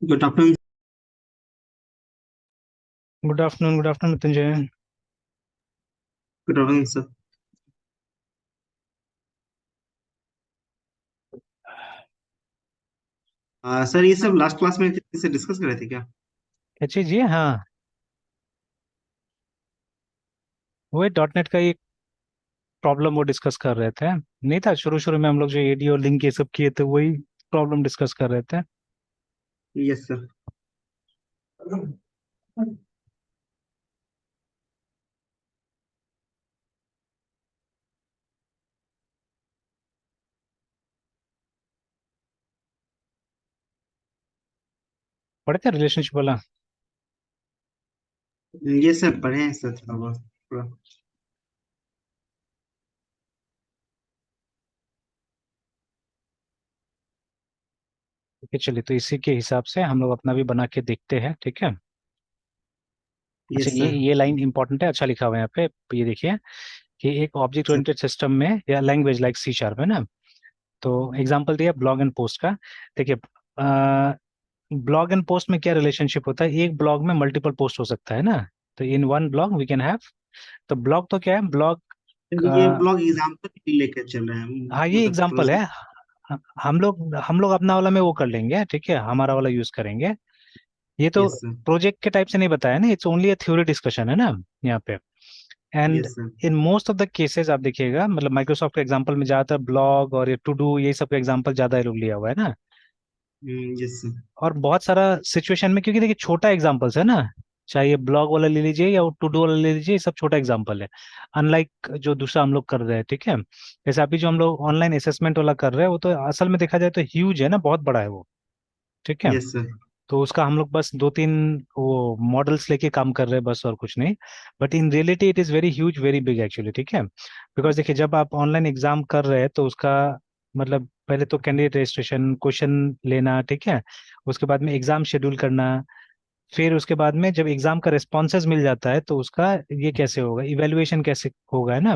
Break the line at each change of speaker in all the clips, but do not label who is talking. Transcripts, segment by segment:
Good afternoon.
Good afternoon Mrityunjay.
Good afternoon sir. Sir ये सब last class में किसी से डिस्कस कर रहे थे क्या?
क्या चीज ये? हाँ, वही डॉट नेट का एक प्रॉब्लम वो डिस्कस कर रहे थे। नहीं था शुरू शुरू में हम लोग जो एडी और लिंक ये सब किए थे, वही प्रॉब्लम डिस्कस कर रहे थे।
Yes sir.
पढ़े थे रिलेशनशिप वाला।
ये सर पढ़े हैं सर, थोड़ा बहुत थोड़ा।
ठीक है, चलिए तो इसी के हिसाब से हम लोग अपना भी बना के देखते हैं, ठीक है। अच्छा,
यस
ये
सर।
ये लाइन इंपॉर्टेंट है, अच्छा लिखा हुआ है यहाँ पे, ये देखिए कि एक ऑब्जेक्ट
सर।
ओरिएंटेड सिस्टम में या लैंग्वेज लाइक सी शार्प है ना। तो एग्जांपल दिया ब्लॉग एंड पोस्ट का। देखिए, ब्लॉग एंड पोस्ट में क्या रिलेशनशिप होता है? एक ब्लॉग में मल्टीपल पोस्ट हो सकता है ना। तो in one blog we can have. तो ब्लॉग तो क्या है? ब्लॉग
ये
का।
ब्लॉग एग्जाम्पल लेकर चल रहे हैं
हाँ, ये
मतलब थोड़ा
एग्जांपल
सा।
है। हम लोग अपना वाला में वो कर लेंगे, ठीक है, हमारा वाला यूज करेंगे। ये तो
यस सर।
प्रोजेक्ट के टाइप से नहीं बताया ना, it's only a theory discussion है ना यहाँ पे। And
yes sir.
In most of the cases आप देखिएगा, मतलब माइक्रोसॉफ्ट के एग्जांपल में ज्यादातर ब्लॉग और ये टू डू, ये सब का एग्जांपल ज्यादा ये लोग लिया हुआ है ना।
Yes sir.
और बहुत सारा सिचुएशन में, क्योंकि देखिए छोटा एग्जांपल्स है ना, चाहे ये ब्लॉग वाला ले लीजिए या टू डू वाला ले लीजिए, ये सब छोटा एग्जांपल है। अनलाइक जो दूसरा हम लोग कर रहे हैं, ठीक है। जैसे अभी जो हम लोग ऑनलाइन असेसमेंट वाला कर रहे हैं, वो तो असल में देखा जाए तो ह्यूज है ना, बहुत बड़ा है वो, ठीक है।
Yes sir.
तो उसका हम लोग बस दो तीन वो मॉडल्स लेके काम कर रहे हैं बस, और कुछ नहीं। But in reality it is very huge, very big actually, ठीक है। बिकॉज देखिए, जब आप ऑनलाइन एग्जाम कर रहे हैं तो उसका मतलब पहले तो कैंडिडेट रजिस्ट्रेशन, क्वेश्चन लेना, ठीक है। उसके बाद में एग्जाम शेड्यूल करना। फिर उसके बाद में जब एग्जाम का रिस्पॉन्सेज मिल जाता है तो उसका ये कैसे होगा, इवेल्युएशन कैसे होगा, है ना।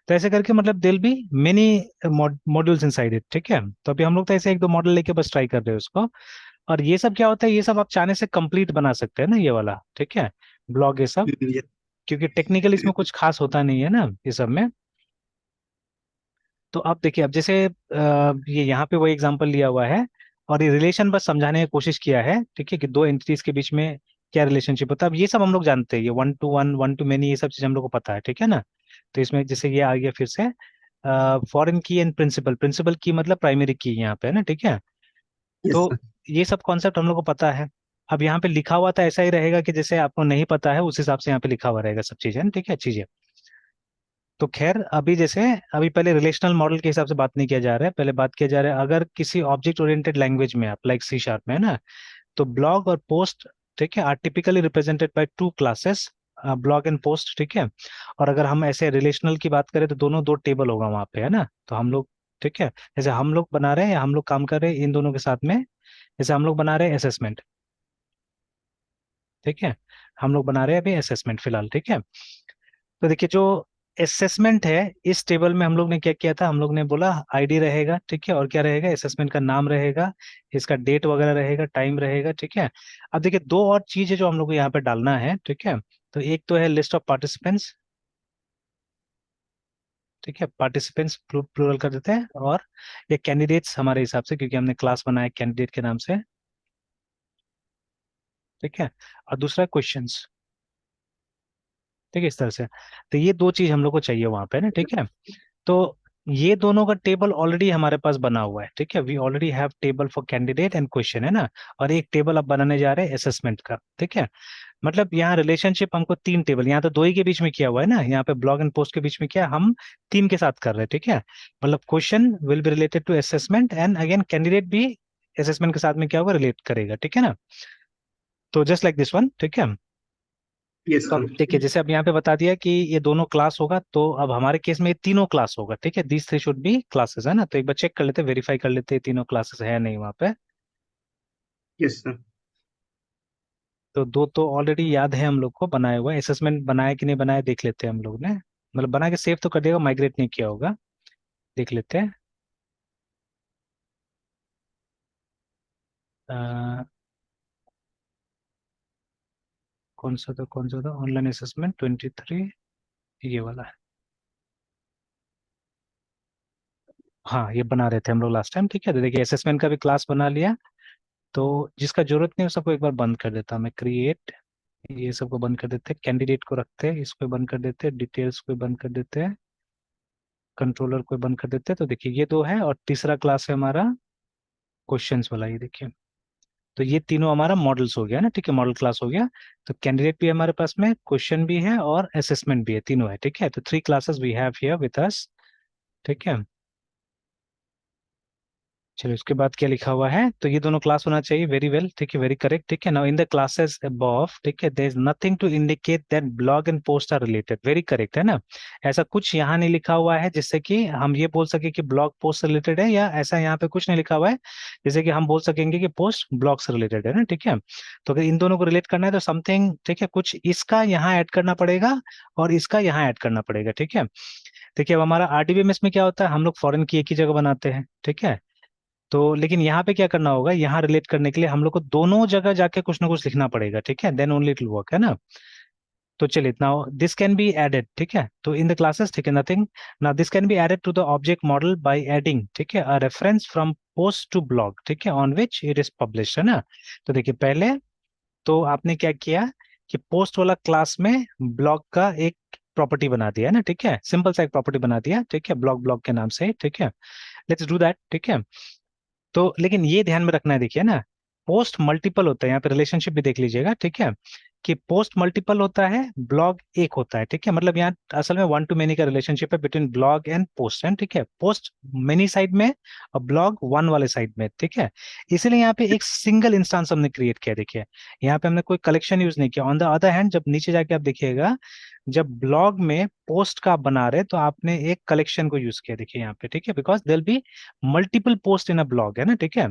तो ऐसे करके मतलब दिल be many modules inside it, ठीक है। तो अभी हम लोग तो ऐसे एक दो मॉडल लेके बस ट्राई कर रहे हैं उसको। और ये सब क्या होता है, ये सब आप चाहने से कंप्लीट बना सकते हैं ना, ये वाला, ठीक है, ब्लॉग ये सब। क्योंकि टेक्निकल इसमें कुछ खास होता नहीं है ना ये सब में। तो अब देखिए, अब जैसे ये यहाँ पे वही एग्जांपल लिया हुआ है, और ये रिलेशन बस समझाने की कोशिश किया है, ठीक है, कि दो एंटिटीज के बीच में क्या रिलेशनशिप होता है। अब ये सब हम लोग जानते हैं, ये one two one, one two many, ये सब चीज हम लोग को पता है, ठीक है ना। तो इसमें जैसे ये आ गया फिर से, फॉरेन की एंड प्रिंसिपल, प्रिंसिपल की मतलब प्राइमरी की यहाँ पे है ना, ठीक है।
यस
तो
सर।
ये सब कॉन्सेप्ट हम लोग को पता है। अब यहाँ पे लिखा हुआ था ऐसा ही रहेगा कि जैसे आपको नहीं पता है उस हिसाब से यहाँ पे लिखा हुआ रहेगा सब चीजें, ठीक है, चीजें। तो खैर, अभी जैसे, अभी पहले रिलेशनल मॉडल के हिसाब से बात नहीं किया जा रहा है, पहले बात किया जा रहा है अगर किसी ऑब्जेक्ट ओरिएंटेड लैंग्वेज में आप लाइक सी शार्प में है ना। तो ब्लॉग और पोस्ट, ठीक है, are typically represented by two classes, blog and post, ठीक है। और अगर हम ऐसे रिलेशनल की बात करें तो दोनों दो टेबल होगा वहां पे, है ना। तो हम लोग, ठीक है, जैसे हम लोग बना रहे हैं या हम लोग काम कर रहे हैं इन दोनों के साथ में। जैसे हम लोग बना रहे हैं असेसमेंट, ठीक है, हम लोग बना रहे हैं अभी असेसमेंट फिलहाल, ठीक है। तो देखिए, जो असेसमेंट है, इस टेबल में हम लोग ने क्या किया था, हम लोग ने बोला आईडी रहेगा, ठीक है, और क्या रहेगा, असेसमेंट का नाम रहेगा, इसका डेट वगैरह रहेगा, टाइम रहेगा, ठीक है। अब देखिए, दो और चीजें जो हम लोग को यहाँ पे डालना है, ठीक है। तो एक तो है लिस्ट ऑफ पार्टिसिपेंट्स, ठीक है, पार्टिसिपेंट्स प्लूरल कर देते हैं, और ये कैंडिडेट्स हमारे हिसाब से, क्योंकि हमने क्लास बनाया कैंडिडेट के नाम से, ठीक है। और दूसरा क्वेश्चंस, ठीक है, इस तरह से। तो ये दो चीज हम लोग को चाहिए वहां पे ना, ठीक है। तो ये दोनों का टेबल ऑलरेडी हमारे पास बना हुआ है, ठीक है, we already have table for candidate and question, है ना। और एक टेबल अब बनाने जा रहे हैं असेसमेंट का, ठीक है। मतलब यहाँ रिलेशनशिप हमको तीन टेबल, यहाँ तो दो ही के बीच में किया हुआ है ना, यहाँ पे ब्लॉग एंड पोस्ट के बीच में किया, हम तीन के साथ कर रहे हैं, ठीक है। मतलब question will be related to assessment, and again candidate भी असेसमेंट के साथ में क्या होगा, रिलेट करेगा, ठीक है ना। तो जस्ट लाइक दिस वन, ठीक है।
यस
तो अब
सर।
देखिए, जैसे अब यहाँ पे बता दिया कि ये दोनों क्लास होगा, तो अब हमारे केस में ये तीनों क्लास होगा, ठीक है, these three should be classes, है ना। तो एक बार चेक कर लेते, वेरीफाई कर लेते तीनों क्लासेस है नहीं वहाँ पे।
Yes sir.
तो दो तो ऑलरेडी याद है हम लोग को, बनाए हुआ है, असेसमेंट बनाया कि नहीं बनाया देख लेते हैं हम लोग ने, मतलब बना के सेव तो कर दिएगा, माइग्रेट नहीं किया होगा, देख लेते हैं। कौन सा था ऑनलाइन असेसमेंट 23, ये वाला है। हाँ, ये बना रहे थे हम लोग लास्ट टाइम, ठीक है। तो देखिए असेसमेंट का भी क्लास बना लिया। तो जिसका जरूरत नहीं है सबको एक बार बंद कर देता हूं मैं, क्रिएट, ये सबको बंद कर देते हैं, कैंडिडेट को रखते हैं, इसको बंद कर देते हैं, डिटेल्स को बंद कर देते हैं, कंट्रोलर को बंद कर देते हैं। तो देखिए ये दो है, और तीसरा क्लास है हमारा क्वेश्चंस वाला, ये देखिए। तो ये तीनों हमारा मॉडल्स हो गया ना, ठीक है, मॉडल क्लास हो गया। तो कैंडिडेट भी है हमारे पास में, क्वेश्चन भी है और असेसमेंट भी है, तीनों है, ठीक है। तो 3 classes we have here with us, ठीक है। चलो इसके बाद क्या लिखा हुआ है, तो ये दोनों क्लास होना चाहिए, वेरी वेल, ठीक है, वेरी करेक्ट, ठीक है। Now in the classes above, ठीक है, there is nothing to indicate that blog and post are related, very correct है ना। ऐसा कुछ यहाँ नहीं लिखा हुआ है जिससे कि हम ये बोल सके कि ब्लॉग पोस्ट से रिलेटेड है, या ऐसा यहाँ पे कुछ नहीं लिखा हुआ है जैसे कि हम बोल सकेंगे कि पोस्ट ब्लॉग से रिलेटेड है ना, ठीक है। तो अगर इन दोनों को रिलेट करना है तो समथिंग, ठीक है, कुछ इसका यहाँ ऐड करना पड़ेगा और इसका यहाँ ऐड करना पड़ेगा, ठीक है। देखिए अब हमारा आरडीबीएमएस में क्या होता है, हम लोग फॉरेन की एक ही जगह बनाते हैं, ठीक है। तो लेकिन यहाँ पे क्या करना होगा, यहाँ रिलेट करने के लिए हम लोग को दोनों जगह जाके कुछ ना कुछ लिखना पड़ेगा, ठीक है, then only it will work, है ना। तो चलिए now this can be added, ठीक है, तो इन द क्लासेस, ठीक है, nothing. Now this can be added to the object model by adding, ठीक है, a reference from post to blog, ठीक है, on which it is publish, है ना। तो देखिए पहले तो आपने क्या किया कि पोस्ट वाला क्लास में ब्लॉग का एक प्रॉपर्टी बना दिया है ना, ठीक है, सिंपल सा एक प्रॉपर्टी बना दिया, ठीक है, ब्लॉग ब्लॉग के नाम से, ठीक है। लेट्स डू दैट, ठीक है। तो लेकिन ये ध्यान में रखना है, देखिए ना, पोस्ट मल्टीपल होता है, यहाँ पे रिलेशनशिप भी देख लीजिएगा, ठीक है, कि पोस्ट मल्टीपल होता है, ब्लॉग एक होता है, ठीक है। मतलब यहाँ असल में वन टू मेनी का रिलेशनशिप है बिटवीन ब्लॉग एंड पोस्ट, है, ठीक है। पोस्ट मेनी साइड में और ब्लॉग वन वाले साइड में, ठीक है। इसीलिए यहाँ पे एक सिंगल इंस्टांस हमने क्रिएट किया, देखिए यहाँ पे हमने कोई कलेक्शन यूज नहीं किया। ऑन द अदर हैंड जब नीचे जाके आप देखिएगा, जब ब्लॉग में पोस्ट का आप बना रहे तो आपने एक कलेक्शन को यूज किया, देखिए यहाँ पे, ठीक है, because there be multiple post in a blog, है ना, ठीक है।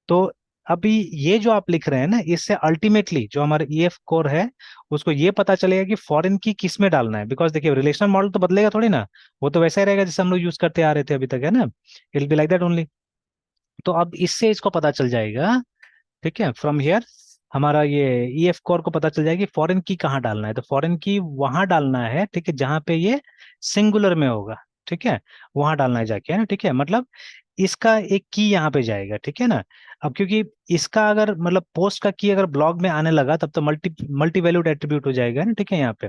तो अभी ये जो आप लिख रहे हैं ना, इससे अल्टीमेटली जो हमारा ईएफ कोर है उसको ये पता चलेगा कि फॉरेन की किस में डालना है, बिकॉज देखिए रिलेशनल मॉडल तो बदलेगा थोड़ी ना, वो तो वैसा ही रहेगा जैसे हम लोग यूज करते आ रहे थे अभी तक, है ना, it will be like that only. तो अब इससे इसको पता चल जाएगा, ठीक है, फ्रॉम हियर हमारा ये ईएफ कोर को पता चल जाएगी फॉरेन की कहाँ डालना है। तो फॉरेन की वहां डालना है, ठीक है, जहां पे ये सिंगुलर में होगा, ठीक है, वहां डालना है जाके, है ना, ठीक है। मतलब इसका एक की यहाँ पे जाएगा, ठीक है ना। अब क्योंकि इसका अगर मतलब पोस्ट का की अगर ब्लॉग में आने लगा तब तो मल्टी मल्टी वैल्यूड एट्रीब्यूट हो जाएगा ना, ठीक है, यहाँ पे।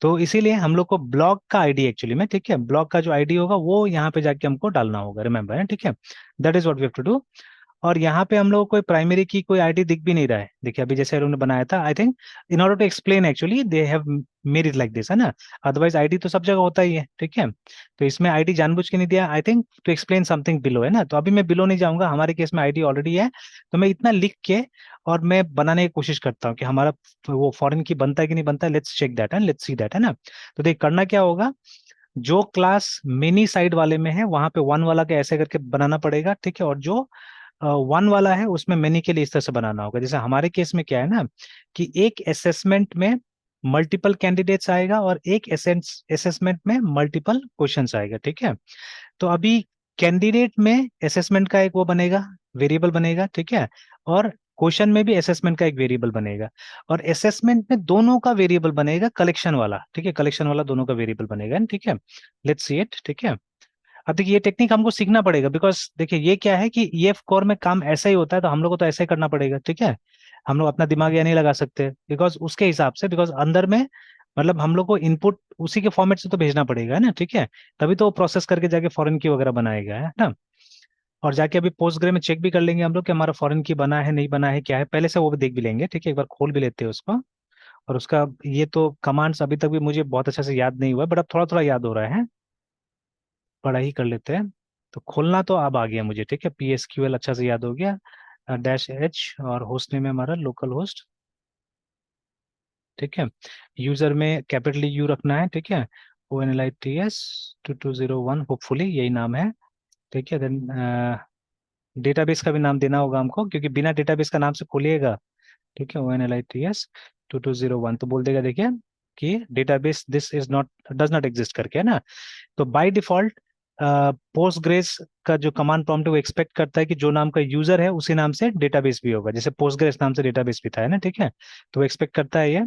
तो इसीलिए हम लोग को ब्लॉग का आईडी एक्चुअली में, ठीक है, ब्लॉग का जो आईडी होगा वो यहाँ पे जाके हमको डालना होगा, रिमेम्बर है, ठीक है। That is what we have to do. और यहाँ पे हम लोग को कोई प्राइमरी की कोई आईडी दिख भी नहीं रहा है, देखिए अभी जैसे उन्होंने बनाया था, I think in order to explain actually they have made it like this, है ना। अदरवाइज आईडी तो सब जगह होता ही है, ठीक है। तो इसमें आईडी जानबूझ के नहीं दिया, I think to explain something below, है ना। तो अभी मैं बिलो नहीं जाऊंगा, हमारे केस में आईडी ऑलरेडी है, तो मैं इतना लिख के और मैं बनाने की कोशिश करता हूँ कि हमारा वो फॉरेन की बनता है कि नहीं बनता है, let's check that and let's see that, है ना। तो देख करना क्या होगा, जो क्लास मेनी साइड वाले में है वहां पे वन वाला के ऐसे करके बनाना पड़ेगा, ठीक है। और जो वन वाला है उसमें मेनी के लिए इस तरह से बनाना होगा। जैसे हमारे केस में क्या है ना, कि एक असेसमेंट में मल्टीपल कैंडिडेट्स आएगा और एक असेसमेंट में मल्टीपल क्वेश्चंस आएगा, ठीक है। तो अभी कैंडिडेट में असेसमेंट का एक वो बनेगा, वेरिएबल बनेगा, ठीक है। और क्वेश्चन में भी असेसमेंट का एक वेरिएबल बनेगा, और असेसमेंट में दोनों का वेरिएबल बनेगा कलेक्शन वाला, ठीक है, कलेक्शन वाला दोनों का वेरिएबल बनेगा, ठीक है। लेट्स सी इट, ठीक है। अब देखिए ये टेक्निक हमको सीखना पड़ेगा, बिकॉज देखिए ये क्या है कि ये कोर में काम ऐसा ही होता है, तो हम लोग को तो ऐसा ही करना पड़ेगा, ठीक है। हम लोग अपना दिमाग या नहीं लगा सकते, बिकॉज उसके हिसाब से, बिकॉज अंदर में मतलब हम लोग को इनपुट उसी के फॉर्मेट से तो भेजना पड़ेगा, है ना, ठीक है। तभी तो वो प्रोसेस करके जाके फॉरेन की वगैरह बनाएगा, है ना। और जाके अभी पोस्टग्रे में चेक भी कर लेंगे हम लोग कि हमारा फॉरेन की बना है नहीं बना है क्या है, पहले से वो भी देख भी लेंगे, ठीक है, एक बार खोल भी लेते हैं उसको। और उसका ये तो कमांड्स अभी तक भी मुझे बहुत अच्छा से याद नहीं हुआ, बट अब थोड़ा थोड़ा याद हो रहा है, पढ़ाई कर लेते हैं। तो खोलना तो अब आ गया मुझे, ठीक है, PSQL अच्छा से याद हो गया, -H, और होस्ट नेम है हमारा लोकल होस्ट, ठीक है। यूजर में कैपिटल यू रखना है, ठीक है, ONLITS 2201, होपफुली यही नाम है, ठीक है। देन डेटाबेस का भी नाम देना होगा हमको, क्योंकि बिना डेटाबेस का नाम से खोलिएगा, ठीक है, ONLITS 2201 तो बोल देगा देखिए कि database this is not does not exist करके, है ना। तो बाय डिफॉल्ट पोस्टग्रेस का जो कमांड प्रॉम्प्ट है वो एक्सपेक्ट करता है कि जो नाम का यूजर है उसी नाम से डेटाबेस भी होगा, जैसे पोस्टग्रेस नाम से डेटाबेस भी था, है ना, ठीक है। तो वो एक्सपेक्ट करता है ये।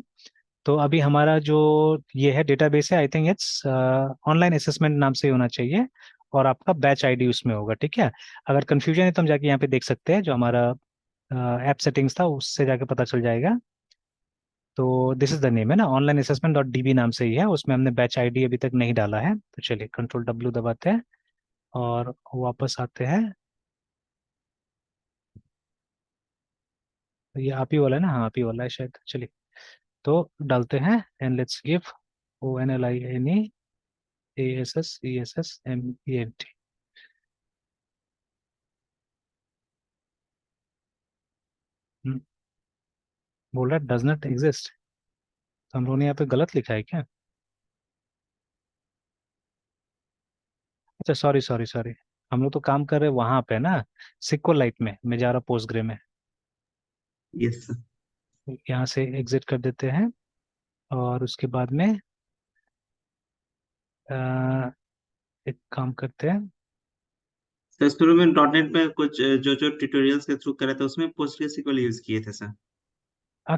तो अभी हमारा जो ये है डेटाबेस है, I think it's online assessment नाम से होना चाहिए, और आपका बैच आईडी उसमें होगा, ठीक है। अगर कंफ्यूजन है तो हम जाके यहाँ पे देख सकते हैं, जो हमारा ऐप सेटिंग्स था उससे जाके पता चल जाएगा। तो दिस इज द नेम है ना, ऑनलाइन असेसमेंट डॉट डीबी नाम से ही है, उसमें हमने बैच आईडी अभी तक नहीं डाला है। तो चलिए कंट्रोल डब्ल्यू दबाते हैं और वापस आते हैं। तो ये आप ही वाला है ना, हाँ आप ही वाला है शायद। चलिए तो डालते हैं, and let's give ONLINE ASSESSMENT। बोल रहा है डज नॉट एग्जिस्ट, तो हम लोगों ने यहाँ पे गलत लिखा है क्या? अच्छा सॉरी सॉरी सॉरी, हम लोग तो काम कर रहे हैं वहां पे ना, सिक्वलाइट में। मैं जा रहा पोस्टग्रे में।
Yes sir.
यहाँ से एग्जिट कर देते हैं, और उसके बाद में अ, एक काम करते हैं।
सर शुरू में डॉट नेट में कुछ जो जो ट्यूटोरियल्स के थ्रू करे थे उसमें पोस्टग्रेसक्यूएल यूज किए थे सर।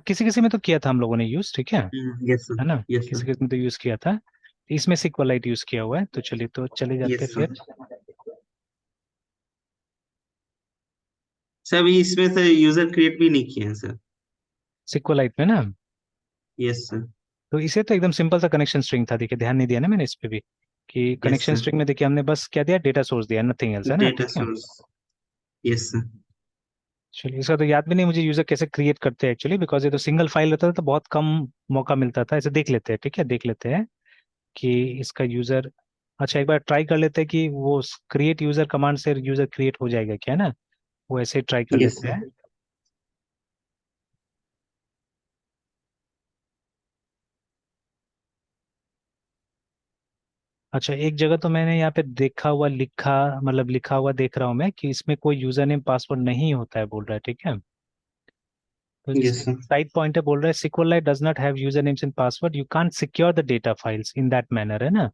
किसी किसी में तो किया था हम लोगों ने यूज, ठीक
यस सर।
है ना।
यस
किसी
सर।
किसी में तो यूज किया था, इसमें सिक्वलाइट यूज किया हुआ है। तो चलिए तो चले जाते
यस
हैं
सर।
फिर
सर अभी इसमें से यूजर क्रिएट भी नहीं किए हैं सर।
सिक्वलाइट में ना।
Yes sir.
तो इसे तो एकदम सिंपल सा कनेक्शन स्ट्रिंग था, देखिए ध्यान नहीं दिया ना मैंने इस पे भी, कि
यस
कनेक्शन
सर।
स्ट्रिंग में देखिए हमने बस क्या दिया, डेटा सोर्स दिया, नथिंग एल्स, है ना,
डेटा
ठीक है।
सोर्स। Yes sir.
चलिए इसका तो याद भी नहीं मुझे यूजर कैसे क्रिएट करते हैं एक्चुअली, बिकॉज ये तो सिंगल फाइल रहता था तो बहुत कम मौका मिलता था। ऐसे देख लेते हैं, ठीक है, देख लेते हैं कि इसका यूजर, अच्छा एक बार ट्राई कर लेते हैं कि वो क्रिएट यूजर कमांड से यूजर क्रिएट हो जाएगा क्या, है ना। वो ऐसे ट्राई कर
यस
लेते
सर।
हैं। अच्छा एक जगह तो मैंने यहाँ पे देखा हुआ लिखा, मतलब लिखा हुआ देख रहा हूँ मैं कि इसमें कोई यूजर नेम पासवर्ड नहीं होता है बोल रहा है, ठीक है। तो
यस
इसमें
सर।
साइड पॉइंटर बोल रहा है SQLite does not have user names and password, you can't secure the data files in that manner, है ना।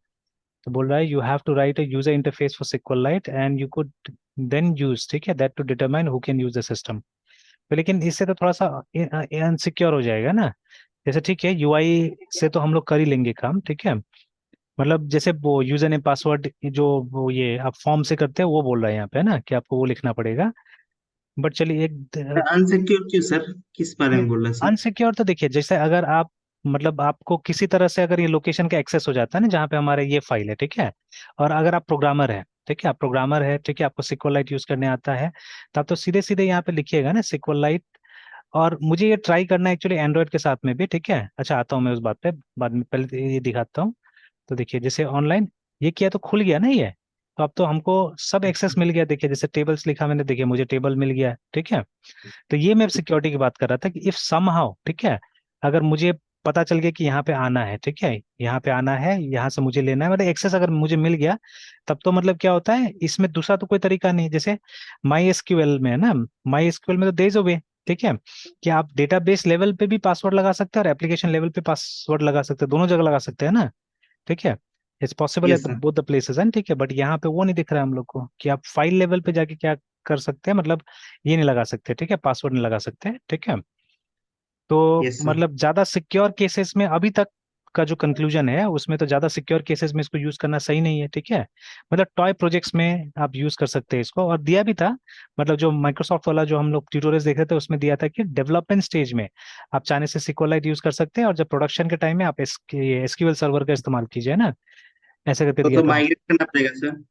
तो बोल रहा है you have to write a user interface for SQLite and you could then use, ठीक है, that to determine who can use the system. तो लेकिन इससे तो थोड़ा सा अनसिक्योर हो जाएगा ना। जैसे ठीक है यूआई से तो हम लोग कर ही लेंगे काम, ठीक है। मतलब जैसे वो यूजर नेम पासवर्ड जो वो ये आप फॉर्म से करते हैं वो बोल रहा है यहाँ पे, है ना, कि आपको वो लिखना पड़ेगा। बट चलिए एक
अनसिक्योर क्यों सर, किस बारे में बोल रहे हैं सर?
अनसिक्योर तो देखिए, जैसे अगर आप मतलब आपको किसी तरह से अगर ये लोकेशन का एक्सेस हो जाता है ना जहाँ पे हमारे ये फाइल है, ठीक है, और अगर आप प्रोग्रामर है, ठीक है, आप प्रोग्रामर है, ठीक है, आपको सिक्वलाइट यूज करने आता है, तो आप तो सीधे सीधे यहाँ पे लिखिएगा ना सिक्वलाइट। और मुझे ये ट्राई करना है एक्चुअली एंड्रॉइड के साथ में भी, ठीक है। अच्छा आता हूँ मैं उस बात पे बाद में, पहले तो ये दिखाता हूँ। तो देखिए जैसे ऑनलाइन ये किया तो खुल गया ना ये, तो अब तो हमको सब एक्सेस मिल गया। देखिए जैसे टेबल्स लिखा मैंने, देखिए मुझे टेबल मिल गया, ठीक है। तो ये मैं सिक्योरिटी की बात कर रहा था कि इफ समहाउ, ठीक है, अगर मुझे पता चल गया कि यहाँ पे आना है, ठीक है, यहाँ पे आना है, यहाँ से मुझे लेना है, मतलब एक्सेस अगर मुझे मिल गया, तब तो मतलब क्या होता है, इसमें दूसरा तो कोई तरीका नहीं। जैसे माई एसक्यूएल में है ना, माई एसक्यूएल में तो देयर इज अ वे, ठीक है, कि आप डेटाबेस लेवल पे भी पासवर्ड लगा सकते हैं और एप्लीकेशन लेवल पे पासवर्ड लगा सकते हैं, दोनों जगह लगा सकते हैं ना, ठीक है। It's possible at
yes sir.
Both the places है, ठीक है। बट यहाँ पे वो नहीं दिख रहा है हम लोग को कि आप फाइल लेवल पे जाके क्या कर सकते हैं, मतलब ये नहीं लगा सकते, ठीक है, पासवर्ड नहीं लगा सकते, ठीक है। तो
यस सर।
मतलब ज्यादा सिक्योर केसेस में अभी तक का जो कंक्लूजन है उसमें तो ज्यादा सिक्योर केसेस में इसको यूज करना सही नहीं है, ठीक है। मतलब टॉय प्रोजेक्ट्स में आप यूज कर सकते हैं इसको, और दिया भी था, मतलब जो माइक्रोसॉफ्ट वाला जो हम लोग ट्यूटोरियल्स देख रहे थे उसमें दिया था कि डेवलपमेंट स्टेज में आप चाहने से सिक्वलाइट यूज कर सकते हैं, और जब प्रोडक्शन के टाइम में आप एसक्यूएल सर्वर का इस्तेमाल कीजिए ना, ऐसे करके दिया
तो
था।
माइग्रेट करना पड़ेगा सर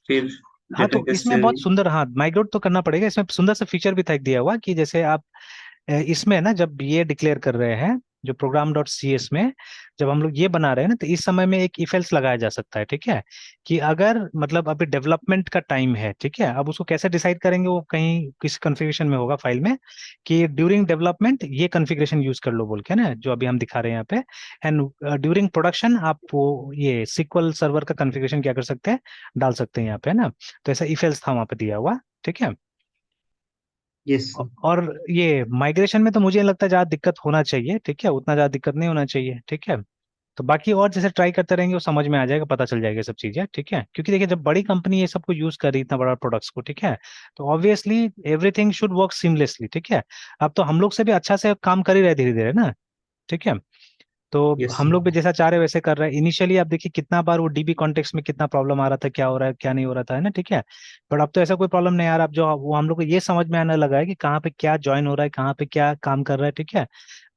फिर
हाँ तो
डेटाबेस
इसमें
से?
बहुत सुंदर, हाँ माइग्रेट तो करना पड़ेगा। इसमें सुंदर सा फीचर भी था एक दिया हुआ कि जैसे आप इसमें ना जब ये डिक्लेयर कर रहे हैं जो प्रोग्राम डॉट सी एस में, जब हम लोग ये बना रहे हैं ना, तो इस समय में एक इफ एल्स लगाया जा सकता है, ठीक है, कि अगर मतलब अभी डेवलपमेंट का टाइम है, ठीक है, अब उसको कैसे डिसाइड करेंगे, वो कहीं किसी कॉन्फ़िगरेशन में होगा फाइल में, कि ड्यूरिंग डेवलपमेंट ये कॉन्फ़िगरेशन यूज कर लो बोल के ना, जो अभी हम दिखा रहे हैं यहाँ पे। एंड ड्यूरिंग प्रोडक्शन आप वो ये सिक्वल सर्वर का कॉन्फ़िगरेशन क्या कर सकते हैं, डाल सकते हैं यहाँ पे, है ना। तो ऐसा इफ एल्स था वहाँ पे दिया हुआ, ठीक है।
Yes sir.
और ये माइग्रेशन में तो मुझे नहीं लगता ज्यादा दिक्कत होना चाहिए, ठीक है, उतना ज्यादा दिक्कत नहीं होना चाहिए, ठीक है। तो बाकी और जैसे ट्राई करते रहेंगे वो समझ में आ जाएगा, पता चल जाएगा ये सब चीजें, ठीक है। क्योंकि देखिए जब बड़ी कंपनी ये सब को यूज कर रही है, इतना बड़ा प्रोडक्ट्स को, ठीक है, तो obviously everything should work seamlessly, ठीक है। अब तो हम लोग से भी अच्छा से काम कर ही रहे धीरे धीरे ना, ठीक है। तो
यस
हम लोग भी जैसा चाह रहे हैं वैसे कर रहे हैं। इनिशियली आप देखिए कितना बार वो डीबी कॉन्टेक्स्ट में कितना प्रॉब्लम आ रहा था, क्या हो रहा है क्या नहीं हो रहा था, है ना, ठीक है। बट अब तो ऐसा कोई प्रॉब्लम नहीं आ रहा। अब जो वो हम लोग को ये समझ में आने लगा है कि कहाँ पे क्या ज्वाइन हो रहा है, कहाँ पे क्या काम कर रहा है, ठीक है।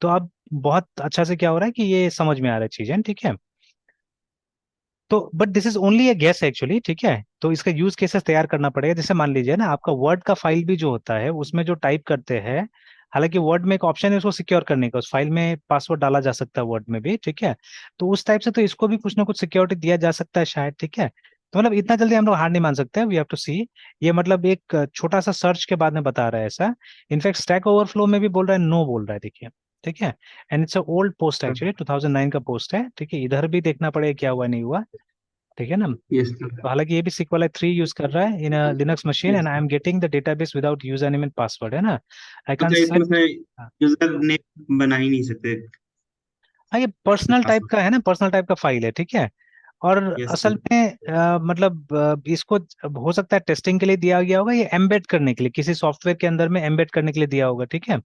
तो अब बहुत अच्छा से क्या हो रहा है कि ये समझ में आ रहा है चीजें, ठीक है। तो but this is only a guess actually, ठीक है। तो इसका यूज केसेस तैयार करना पड़ेगा। जैसे मान लीजिए ना, आपका वर्ड का फाइल भी जो होता है उसमें जो टाइप करते हैं, हालांकि वर्ड में एक ऑप्शन है उसको सिक्योर करने का, उस फाइल में पासवर्ड डाला जा सकता है वर्ड में भी, ठीक है। तो उस टाइप से तो इसको भी कुछ ना कुछ सिक्योरिटी दिया जा सकता है शायद, ठीक है। तो मतलब इतना जल्दी हम लोग हार नहीं मान सकते, वी हैव टू सी। ये मतलब एक छोटा सा सर्च के बाद में बता रहा है ऐसा। इनफैक्ट स्टैक ओवरफ्लो में भी बोल रहा है, नो बोल रहा है, देखिए, ठीक है। And it's a old post actually, 2009 का पोस्ट है, ठीक है। इधर भी देखना पड़ेगा क्या हुआ नहीं हुआ, ठीक है ना।
यस
तो हालांकि ये भी SQLite 3 यूज कर रहा है in a Linux machine, and
yes.
I am getting the database without user name and password, है ना। आई कैन
मतलब
सेट।
इसमें से यूजर नेम बना ही नहीं सकते।
हाँ, ये पर्सनल टाइप
पासवर्ड।
का है ना, पर्सनल टाइप का फाइल है, ठीक है। और
यस
असल
सर।
में मतलब इसको हो सकता है टेस्टिंग के लिए दिया गया होगा, ये एम्बेड करने के लिए किसी सॉफ्टवेयर के अंदर में एम्बेड करने के लिए दिया होगा, ठीक है।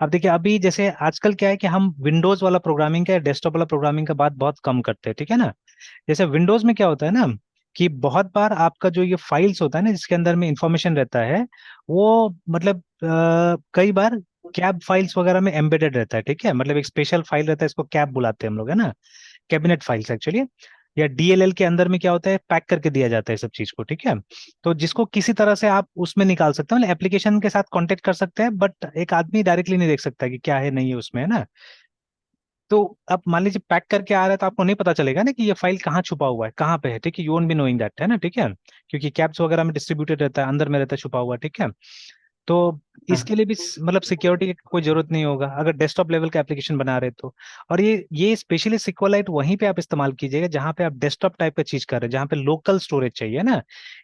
अब देखिए अभी जैसे आजकल क्या है कि हम विंडोज वाला प्रोग्रामिंग का या डेस्कटॉप वाला प्रोग्रामिंग का बात बहुत कम करते हैं, ठीक है ना। जैसे विंडोज में क्या होता है ना, कि बहुत बार आपका जो ये फाइल्स होता है ना जिसके अंदर में इंफॉर्मेशन रहता है, वो मतलब कई बार कैब फाइल्स वगैरह में एम्बेडेड रहता है, ठीक है। मतलब एक स्पेशल फाइल रहता है, इसको कैब बुलाते हैं हम लोग, है ना, कैबिनेट फाइल्स एक्चुअली। या डीएलएल के अंदर में क्या होता है, पैक करके दिया जाता है सब चीज को, ठीक है। तो जिसको किसी तरह से आप उसमें निकाल सकते हो, मतलब एप्लीकेशन के साथ कांटेक्ट कर सकते हैं, बट एक आदमी डायरेक्टली नहीं देख सकता कि क्या है नहीं है उसमें, है ना। तो अब मान लीजिए पैक करके आ रहा है तो आपको नहीं पता चलेगा ना कि ये फाइल कहाँ छुपा हुआ है, कहाँ पे है, ठीक है। You won't be knowing that, है ना, ठीक है। क्योंकि कैप्स वगैरह में डिस्ट्रीब्यूटेड रहता है, अंदर में रहता है छुपा हुआ, ठीक है। तो
हाँ।
इसके लिए भी मतलब सिक्योरिटी की कोई जरूरत नहीं होगा अगर डेस्कटॉप लेवल का एप्लीकेशन बना रहे तो। और ये स्पेशली सिक्वलाइट वहीं पे आप इस्तेमाल कीजिएगा जहां पे आप डेस्कटॉप टाइप का चीज कर रहे हैं, जहां पे लोकल स्टोरेज चाहिए ना।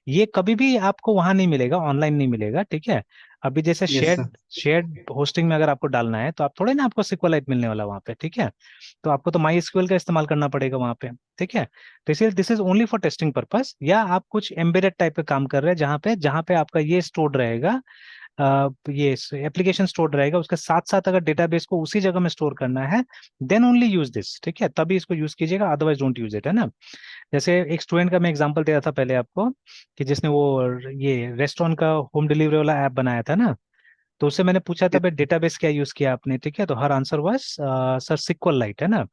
ये कभी भी आपको वहां नहीं मिलेगा, ऑनलाइन नहीं मिलेगा, ठीक है। अभी जैसे
yes
shared
sir.
Shared hosting में अगर आपको डालना है तो आप थोड़े ना आपको सिक्वलाइट मिलने वाला वहां पे, ठीक है। तो आपको तो माई एसक्यूएल का इस्तेमाल करना पड़ेगा वहां पे, ठीक है। तो इसलिए this is only for testing purpose, या आप कुछ एम्बेडेड टाइप का काम कर रहे हैं जहां पे आपका ये स्टोर्ड रहेगा, ये एप्लीकेशन स्टोर रहेगा, उसके साथ साथ अगर डेटाबेस को उसी जगह में स्टोर करना है, देन ओनली यूज दिस, ठीक है, तभी इसको यूज कीजिएगा, अदरवाइज डोंट यूज इट, है ना। जैसे एक स्टूडेंट का मैं एग्जांपल दे रहा था पहले आपको, कि जिसने वो ये रेस्टोरेंट का होम डिलीवरी वाला ऐप बनाया था ना, तो उससे मैंने पूछा था भाई डेटाबेस क्या यूज किया आपने, ठीक है। तो हर answer was sir SQLite, है ना।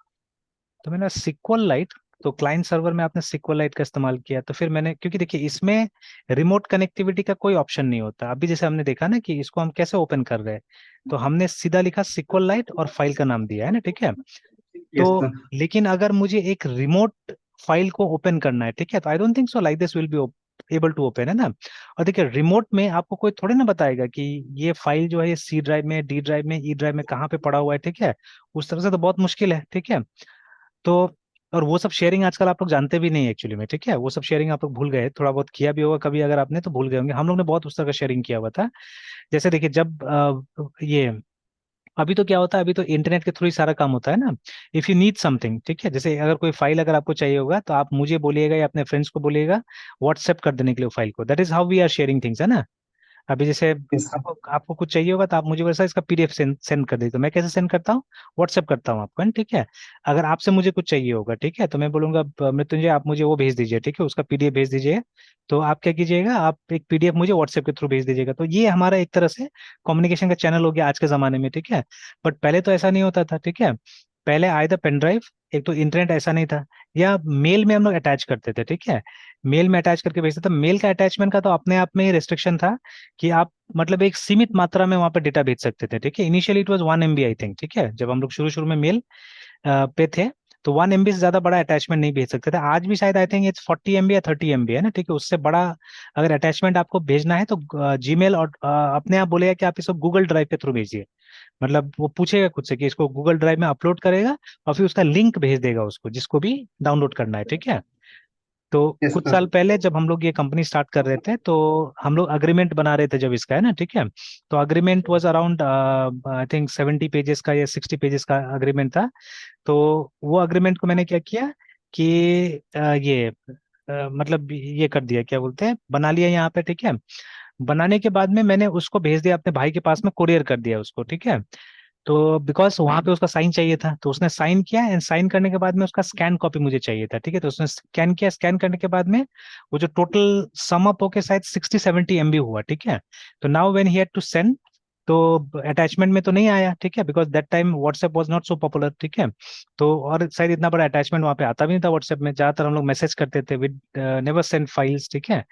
तो मैंने सिक्वल लाइट, तो क्लाइंट सर्वर में आपने सिक्वल लाइट का इस्तेमाल किया, तो फिर मैंने, क्योंकि देखिए इसमें रिमोट कनेक्टिविटी का कोई ऑप्शन नहीं होता। अभी जैसे हमने देखा ना कि इसको हम कैसे ओपन कर रहे हैं, तो हमने सीधा लिखा सिक्वल लाइट और फाइल का नाम दिया है ना, ठीक है।
यस
तो
सर।
लेकिन अगर मुझे एक रिमोट फाइल को ओपन करना है, ठीक है, तो I don't think so like this will be able to open, है ना। और देखिए रिमोट में आपको कोई थोड़ी ना बताएगा कि ये फाइल जो है ये सी ड्राइव में, डी ड्राइव में, ई ड्राइव में कहाँ पे पड़ा हुआ है, ठीक है। उस तरह से तो बहुत मुश्किल है, ठीक है। तो और वो सब शेयरिंग आजकल आप लोग जानते भी नहीं एक्चुअली में, ठीक है। वो सब शेयरिंग आप लोग भूल गए, थोड़ा बहुत किया भी होगा कभी अगर आपने, तो भूल गए होंगे। हम लोग ने बहुत उस तरह का शेयरिंग किया हुआ था। जैसे देखिए जब ये अभी तो क्या होता है, अभी तो इंटरनेट के थ्रू ही सारा काम होता है ना। इफ यू नीड समथिंग, ठीक है, जैसे अगर कोई फाइल अगर आपको चाहिए होगा तो आप मुझे बोलिएगा या अपने फ्रेंड्स को बोलिएगा व्हाट्सएप कर देने के लिए फाइल को, that is how we are sharing things, है ना। अभी जैसे
यस सर।
आपको आपको कुछ चाहिए होगा तो आप मुझे वैसा इसका पीडीएफ सेंड सेंड कर दीजिए। तो मैं कैसे सेंड करता हूँ, व्हाट्सएप करता हूँ आपको, है ना, ठीक है। अगर आपसे मुझे कुछ चाहिए होगा, ठीक है, तो मैं बोलूंगा मृत्युंजय आप मुझे वो भेज दीजिए, ठीक है, उसका पीडीएफ भेज दीजिए। तो आप क्या कीजिएगा, आप एक पीडीएफ मुझे व्हाट्सएप के थ्रू भेज दीजिएगा। तो ये हमारा एक तरह से कम्युनिकेशन का चैनल हो गया आज के जमाने में, ठीक है। बट पहले तो ऐसा नहीं होता था, ठीक है। पहले आए थे पेन ड्राइव, एक तो इंटरनेट ऐसा नहीं था, या मेल में हम लोग अटैच करते थे, ठीक है। मेल में अटैच करके भेजते थे। मेल का अटैचमेंट का तो अपने आप में ही रेस्ट्रिक्शन था कि आप मतलब एक सीमित मात्रा में वहां पर डेटा भेज सकते थे, ठीक है। Initially it was 1 MB I think, ठीक है, जब हम लोग शुरू शुरू में मेल पे थे, तो 1 MB से ज्यादा बड़ा अटैचमेंट नहीं भेज सकते थे। आज भी शायद आई थिंक इट्स 40 MB या 30 MB, है ना, ठीक है। उससे बड़ा अगर अटैचमेंट आपको भेजना है तो जीमेल और अपने आप बोलेगा कि आप इसको गूगल ड्राइव के थ्रू भेजिए। मतलब वो पूछेगा खुद से कि इसको गूगल ड्राइव में अपलोड करेगा, और फिर उसका लिंक भेज देगा उसको जिसको भी डाउनलोड करना है, ठीक है। तो
यस
कुछ
सर।
साल पहले जब हम लोग ये कंपनी स्टार्ट कर रहे थे, तो हम लोग अग्रीमेंट बना रहे थे जब इसका, है ना, ठीक है। तो agreement was around I think 70 pages का या 60 पेजेस का अग्रीमेंट था। तो वो अग्रीमेंट को मैंने क्या किया कि मतलब ये कर दिया, क्या बोलते हैं, बना लिया यहाँ पे, ठीक है। बनाने के बाद में मैंने उसको भेज दिया अपने भाई के पास में, कुरियर कर दिया उसको, ठीक है। तो बिकॉज वहां पे उसका साइन चाहिए था, तो उसने साइन किया, एंड साइन करने के बाद में उसका स्कैन कॉपी मुझे चाहिए था, ठीक है। तो उसने स्कैन किया, स्कैन करने के बाद में वो जो टोटल सम अप होके शायद 60-70 MB हुआ, ठीक है। तो now when he had to send, तो अटैचमेंट में तो नहीं आया, ठीक है, because that time WhatsApp was not so popular, ठीक है। तो और शायद इतना बड़ा अटैचमेंट वहाँ पे आता भी नहीं था व्हाट्सएप में, ज्यादातर हम लोग मैसेज करते थे विद नेवर सेंड फाइल्स, ठीक है।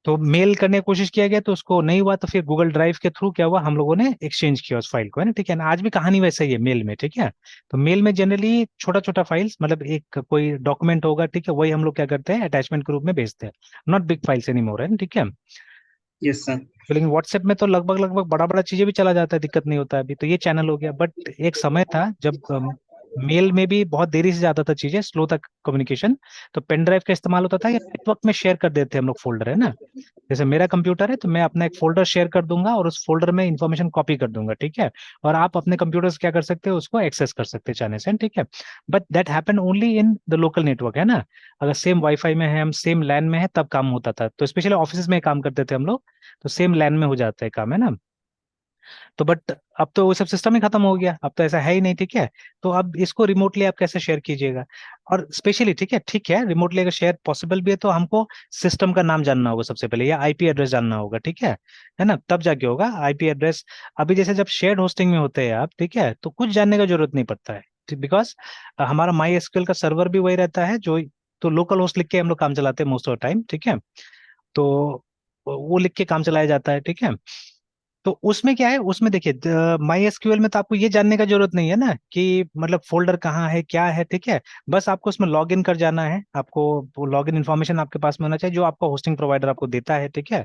तो मेल करने की कोशिश किया गया तो उसको नहीं हुआ, तो फिर गूगल ड्राइव के थ्रू क्या हुआ, हम लोगों ने एक्सचेंज किया उस फाइल को, है ना, ठीक है ना। आज भी कहानी वैसे ही है मेल में, ठीक है। तो मेल में जनरली छोटा छोटा फाइल्स, मतलब एक कोई डॉक्यूमेंट होगा, ठीक है, वही हम लोग क्या करते हैं, अटैचमेंट के रूप में भेजते हैं, not big files any more, है ना, ठीक है।
Yes sir.
तो लेकिन व्हाट्सएप में तो लगभग लगभग बड़ा बड़ा चीजें भी चला जाता है, दिक्कत नहीं होता है अभी, तो ये चैनल हो गया। बट एक समय था जब मेल में भी बहुत देरी से जाता था चीजें, स्लो तक कम्युनिकेशन। तो पेन ड्राइव का इस्तेमाल होता था, या नेटवर्क में शेयर कर देते हम लोग फोल्डर, है ना। जैसे मेरा कंप्यूटर है तो मैं अपना एक फोल्डर शेयर कर दूंगा और उस फोल्डर में इंफॉर्मेशन कॉपी कर दूंगा, ठीक है। और आप अपने कंप्यूटर से क्या कर सकते हो, उसको एक्सेस कर सकते हैं चाहने से, ठीक है। But that happen only in the local network, है ना। अगर सेम वाईफाई में है, हम सेम लैन में है, तब काम होता था। तो स्पेशली ऑफिस में काम करते थे हम लोग, तो सेम लैन में हो जाता है काम, है ना। तो बट अब तो वो सब सिस्टम ही खत्म हो गया, अब तो ऐसा है ही नहीं, ठीक है। तो अब इसको रिमोटली आप कैसे शेयर कीजिएगा। और स्पेशली, ठीक है, रिमोटली अगर शेयर पॉसिबल भी है, तो हमको सिस्टम का नाम जानना होगा सबसे पहले, या आईपी एड्रेस जानना होगा, ठीक है ना, तब जाके होगा आईपी एड्रेस। अभी जैसे जब शेयर्ड होस्टिंग में होते हैं आप, ठीक है, तो कुछ जानने का जरूरत नहीं पड़ता है, बिकॉज हमारा माई एसक्यूएल का सर्वर भी वही रहता है जो, तो लोकल होस्ट लिख के हम लोग काम चलाते हैं मोस्ट ऑफ टाइम, ठीक है। तो वो लिख के काम चलाया जाता है, ठीक है। तो उसमें क्या है, उसमें देखिए माई एसक्यूएल में तो आपको ये जानने का जरूरत नहीं है ना कि मतलब फोल्डर कहाँ है, क्या है, ठीक है। बस आपको उसमें लॉग इन कर जाना है, आपको वो लॉग इन इन्फॉर्मेशन आपके पास में होना चाहिए जो आपका होस्टिंग प्रोवाइडर आपको देता है, ठीक है।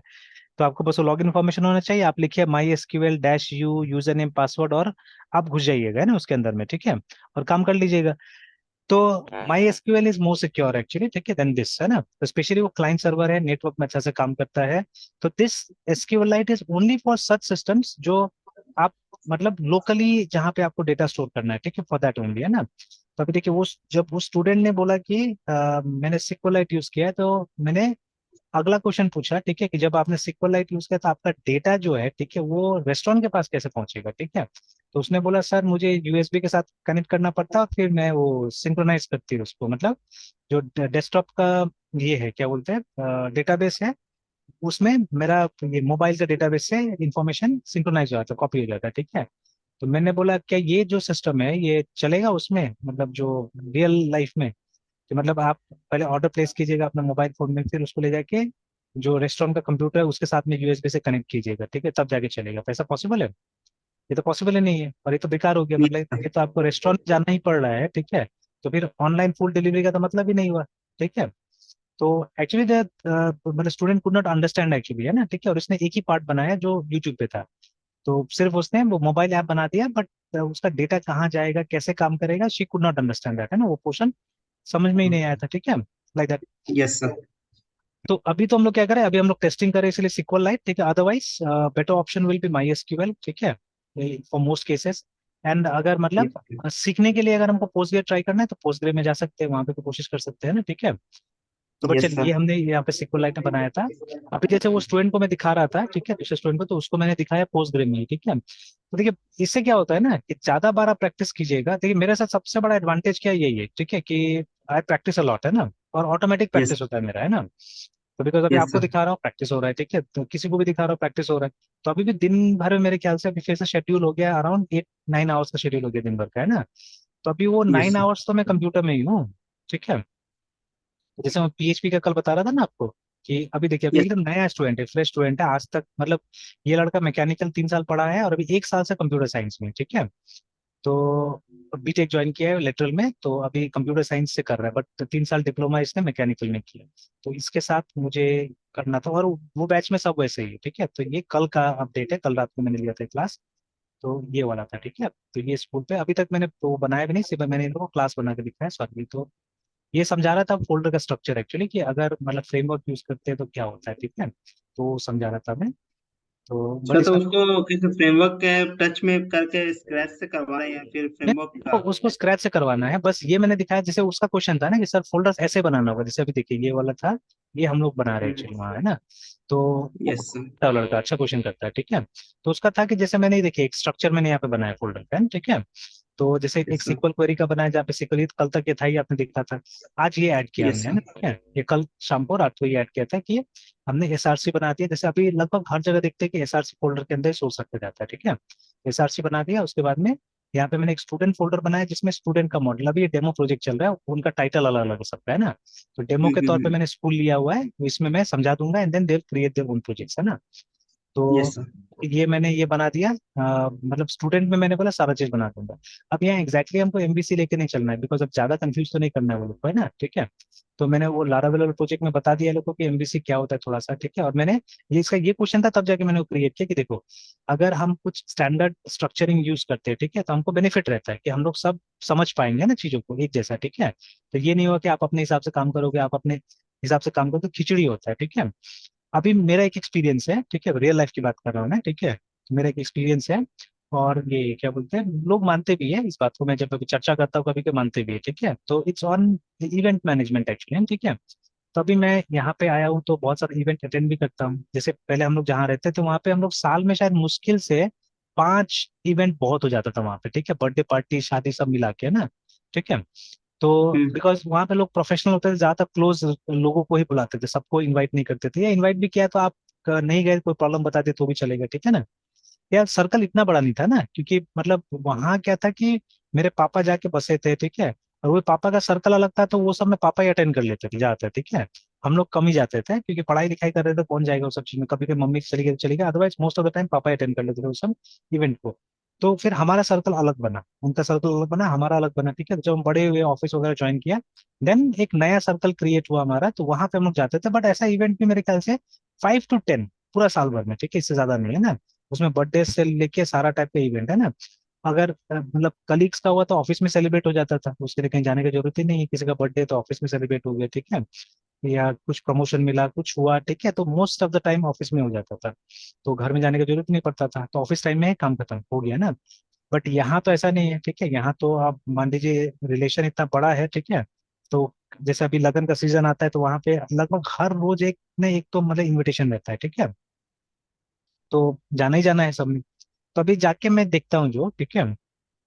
तो आपको बस वो लॉग इन इन्फॉर्मेशन होना चाहिए, आप लिखिए my SQL dash you user name password, और आप घुस जाइएगा, है ना, उसके अंदर में, ठीक है, और काम कर लीजिएगा। तो my SQL is more secure actually, ठीक है, देन दिस, है ना। तो स्पेशली वो क्लाइंट सर्वर है, नेटवर्क में अच्छा से काम करता है। तो this SQL light is only for such systems जो आप, मतलब लोकली जहाँ पे आपको डेटा स्टोर करना है, ठीक है, फॉर दैट ओनली, है ना। तो अभी देखिए वो जब वो स्टूडेंट ने बोला कि मैंने सिक्वलाइट यूज किया है, तो मैंने अगला क्वेश्चन पूछा, ठीक है, कि जब आपने सिक्वलाइट यूज किया तो आपका डेटा जो है, ठीक है, वो रेस्टोरेंट के पास कैसे पहुंचेगा, ठीक है। तो उसने बोला सर मुझे यूएसबी के साथ कनेक्ट करना पड़ता है, फिर मैं वो सिंक्रोनाइज करती हूँ उसको, मतलब जो डेस्कटॉप का ये है, क्या बोलते हैं, डेटाबेस है, उसमें मेरा ये मोबाइल का डेटाबेस से इंफॉर्मेशन सिंक्रोनाइज हो जाता है, कॉपी हो जाता है, ठीक है। तो मैंने बोला क्या ये जो सिस्टम है ये चलेगा उसमें, मतलब जो रियल लाइफ में, कि मतलब आप पहले ऑर्डर प्लेस कीजिएगा अपने मोबाइल फोन में, फिर उसको ले जाके जो रेस्टोरेंट का कंप्यूटर है उसके साथ में यूएसबी से कनेक्ट कीजिएगा, ठीक है, तब जाके चलेगा। तो ऐसा पॉसिबल है? ये तो पॉसिबल ही नहीं है, और ये तो बेकार हो गया, मतलब ये तो आपको रेस्टोरेंट जाना ही पड़ रहा है, ठीक है। तो फिर ऑनलाइन फूड डिलीवरी का तो मतलब ही नहीं हुआ, ठीक है। तो एक्चुअली मतलब student could not understand actually, है ना, ठीक है। और इसने एक ही पार्ट बनाया जो यूट्यूब पे था, तो सिर्फ उसने वो मोबाइल ऐप बना दिया, बट उसका डेटा कहाँ जाएगा, कैसे काम करेगा, she could not understand that, है ना, वो पोर्शन समझ में ही नहीं आया था, ठीक है, लाइक दैट।
Yes sir.
तो अभी तो हम लोग क्या करें, अभी हम लोग टेस्टिंग करें इसलिए सिक्वल लाइट, ठीक है, otherwise better option will be my SQL, ठीक है, फॉर मोस्ट केसेस। एंड अगर मतलब सीखने के लिए अगर हमको पोस्टग्रे ट्राई करना है तो पोस्टग्रे में जा सकते हैं, वहां पे तो कोशिश कर सकते हैं ना, ठीक है। तो बट
यस
चलिए,
सर।
ये हमने यहाँ पे सिक्वल लाइट में बनाया था। अभी जैसे वो स्टूडेंट को मैं दिखा रहा था, ठीक है, दूसरे स्टूडेंट को, तो उसको मैंने दिखाया पोस्टग्रे में, ठीक है। तो देखिए इससे क्या होता है ना कि ज्यादा बार आप प्रैक्टिस कीजिएगा, देखिए मेरे साथ सबसे बड़ा एडवांटेज क्या है, यही है, ठीक है, कि आई प्रैक्टिस अलॉट, है ना, और ऑटोमेटिक
यस।
प्रैक्टिस होता है मेरा, है ना। तो बिकॉज अभी
यस
आपको
सर।
दिखा रहा हूँ प्रैक्टिस हो रहा है, ठीक है, तो किसी को भी दिखा रहा हूँ प्रैक्टिस हो रहा है। तो अभी भी दिन भर में मेरे ख्याल से अभी फिर से शेड्यूल हो गया, अराउंड 8-9 आवर्स का शेड्यूल हो गया दिन भर का, है ना। तो अभी वो
यस
नाइन
सर।
आवर्स तो मैं कंप्यूटर में ही हूँ, ठीक है। जैसे मैं पीएचपी का कल बता रहा था ना आपको, कि अभी देखिए अभी
यस।
एकदम नया स्टूडेंट है, फ्रेश स्टूडेंट है, आज तक मतलब ये लड़का मैकेनिकल 3 साल पढ़ा है और अभी 1 साल से कंप्यूटर साइंस में, ठीक है। तो बीटेक ज्वाइन किया है लेटरल में, तो अभी कंप्यूटर साइंस से कर रहा है, बट 3 साल डिप्लोमा इसने मैकेनिकल में किया। तो इसके साथ मुझे करना था, और वो बैच में सब वैसे ही है, ठीक है। तो ये कल का अपडेट है, कल रात को मैंने लिया था क्लास, तो ये वाला था, ठीक है। तो ये स्कूल पे अभी तक मैंने तो बनाया भी नहीं, सिर्फ मैंने इन लोगों को क्लास बना के दिखाया, सॉरी। तो ये समझा रहा था फोल्डर का स्ट्रक्चर एक्चुअली, कि अगर मतलब फ्रेमवर्क यूज करते हैं तो क्या होता है, ठीक है। तो समझा रहा था मैं। तो
अच्छा,
बट
तो
इसमें
उसको किसी फ्रेमवर्क के टच में करके स्क्रैच से करवा रहे हैं या फिर फ्रेमवर्क
तो
का?
उसको स्क्रैच से करवाना है बस। ये मैंने दिखाया, जैसे उसका क्वेश्चन था ना कि सर फोल्डर्स ऐसे बनाना होगा, जैसे अभी देखिए ये वाला था, ये हम लोग बना रहे हैं एक्चुअली वहाँ, है ना। तो वो
यस सर।
लड़का अच्छा क्वेश्चन करता है, ठीक है। तो उसका था कि जैसे मैंने देखिए एक स्ट्रक्चर मैंने यहाँ पे बनाया फोल्डर का, ठीक है। तो जैसे एक
यस सर।
सिक्वल क्वेरी का बनाया, जहाँ पे सिक्वल कल तक ये था, ये आपने देखा था। आज ये ऐड किया
यस
हमने, है
सर।
ना, ठीक है। ये कल शाम को रात को ये ऐड किया था कि हमने एसआरसी बना दिया। जैसे अभी लगभग हर जगह देखते हैं कि एसआरसी फोल्डर के अंदर सोर्स रखा जाता है, ठीक है। एसआरसी बना दिया, उसके बाद में यहाँ पे मैंने एक स्टूडेंट फोल्डर बनाया जिसमें स्टूडेंट का मॉडल, अभी ये डेमो प्रोजेक्ट चल रहा है, उनका टाइटल अलग अलग सबका, है ना। तो डेमो के तौर पे मैंने स्कूल लिया हुआ है, तो इसमें मैं समझा दूंगा and then they create their own projects, है ना।
यस
तो
सर।
ये मैंने ये बना दिया। मतलब स्टूडेंट में मैंने बोला सारा चीज बना दूंगा। अब यहाँ एग्जैक्टली हमको एमबीसी लेके नहीं चलना है, बिकॉज अब ज्यादा कंफ्यूज तो नहीं करना है वो लोग को, है ना, ठीक है। तो मैंने वो लारावेल प्रोजेक्ट में बता दिया लोगों को कि एमबीसी क्या होता है थोड़ा सा, ठीक है। और मैंने ये इसका ये क्वेश्चन था, तब जाके मैंने वो क्रिएट किया कि देखो, अगर हम कुछ स्टैंडर्ड स्ट्रक्चरिंग यूज करते हैं, ठीक है, तो हमको बेनिफिट रहता है कि हम लोग सब समझ पाएंगे ना चीजों को एक जैसा, ठीक है। तो ये नहीं होगा कि आप अपने हिसाब से काम करोगे, आप अपने हिसाब से काम करोगे तो खिचड़ी होता है, ठीक है। अभी मेरा एक एक्सपीरियंस है, ठीक है, रियल लाइफ की बात कर रहा हूँ मैं, ठीक है। तो मेरा एक एक्सपीरियंस है, और ये क्या बोलते हैं, लोग मानते भी है इस बात को, मैं जब कभी चर्चा करता हूँ कभी के मानते भी है, ठीक है। तो it's on event management actually, ठीक है। तो अभी मैं यहाँ पे आया हूँ तो बहुत सारे इवेंट अटेंड भी करता हूँ। जैसे पहले हम लोग जहाँ रहते थे वहाँ पे हम लोग साल में शायद मुश्किल से 5 इवेंट बहुत हो जाता था वहाँ पे, ठीक है, बर्थडे पार्टी शादी सब मिला के, है ना, ठीक है। तो
हम्म।
बिकॉज वहाँ पे लोग प्रोफेशनल होते थे, ज्यादातर क्लोज लोगों को ही बुलाते थे, सबको इनवाइट नहीं करते थे, या इनवाइट भी किया तो आप नहीं गए, कोई प्रॉब्लम बता दे तो भी चलेगा, ठीक है ना। यार सर्कल इतना बड़ा नहीं था ना, क्योंकि मतलब वहाँ क्या था कि मेरे पापा जाके बसे थे, ठीक है। और वो पापा का सर्कल अलग था, तो वो सब में पापा ही अटेंड कर लेते थे जाते, ठीक है। हम लोग कम ही जाते थे क्योंकि पढ़ाई लिखाई कर रहे थे, कौन जाएगा वो सब चीज में, कभी कभी मम्मी चली गई तो चली गई, otherwise most of the time पापा अटेंड कर लेते थे वो सब इवेंट को। तो फिर हमारा सर्कल अलग बना, उनका सर्कल अलग बना, हमारा अलग बना, ठीक है। जब हम बड़े हुए ऑफिस वगैरह ज्वाइन किया, देन एक नया सर्कल क्रिएट हुआ हमारा, तो वहां पे हम लोग जाते थे। बट ऐसा इवेंट भी मेरे ख्याल से 5 to 10 पूरा साल भर में, ठीक है, इससे ज्यादा नहीं, है ना। उसमें बर्थडे से लेके सारा टाइप का इवेंट, है ना। अगर मतलब कलीग्स का हुआ तो ऑफिस में सेलिब्रेट हो जाता था, उसके लिए कहीं जाने की जरूरत ही नहीं है। किसी का बर्थडे तो ऑफिस में सेलिब्रेट हो गया, ठीक है। या कुछ प्रमोशन मिला, कुछ हुआ, ठीक है, तो most of the time office में हो जाता था। तो घर में जाने की जरूरत नहीं पड़ता था, तो ऑफिस टाइम में ही काम खत्म हो गया ना। बट यहाँ तो ऐसा नहीं है, ठीक है। यहाँ तो आप मान लीजिए रिलेशन इतना बड़ा है, ठीक है। तो जैसे अभी लगन का सीजन आता है तो वहां पे लगभग हर रोज एक न एक तो मतलब इनविटेशन रहता है, ठीक है। तो जाना ही जाना है सबने। तो अभी जाके मैं देखता हूँ जो, ठीक है,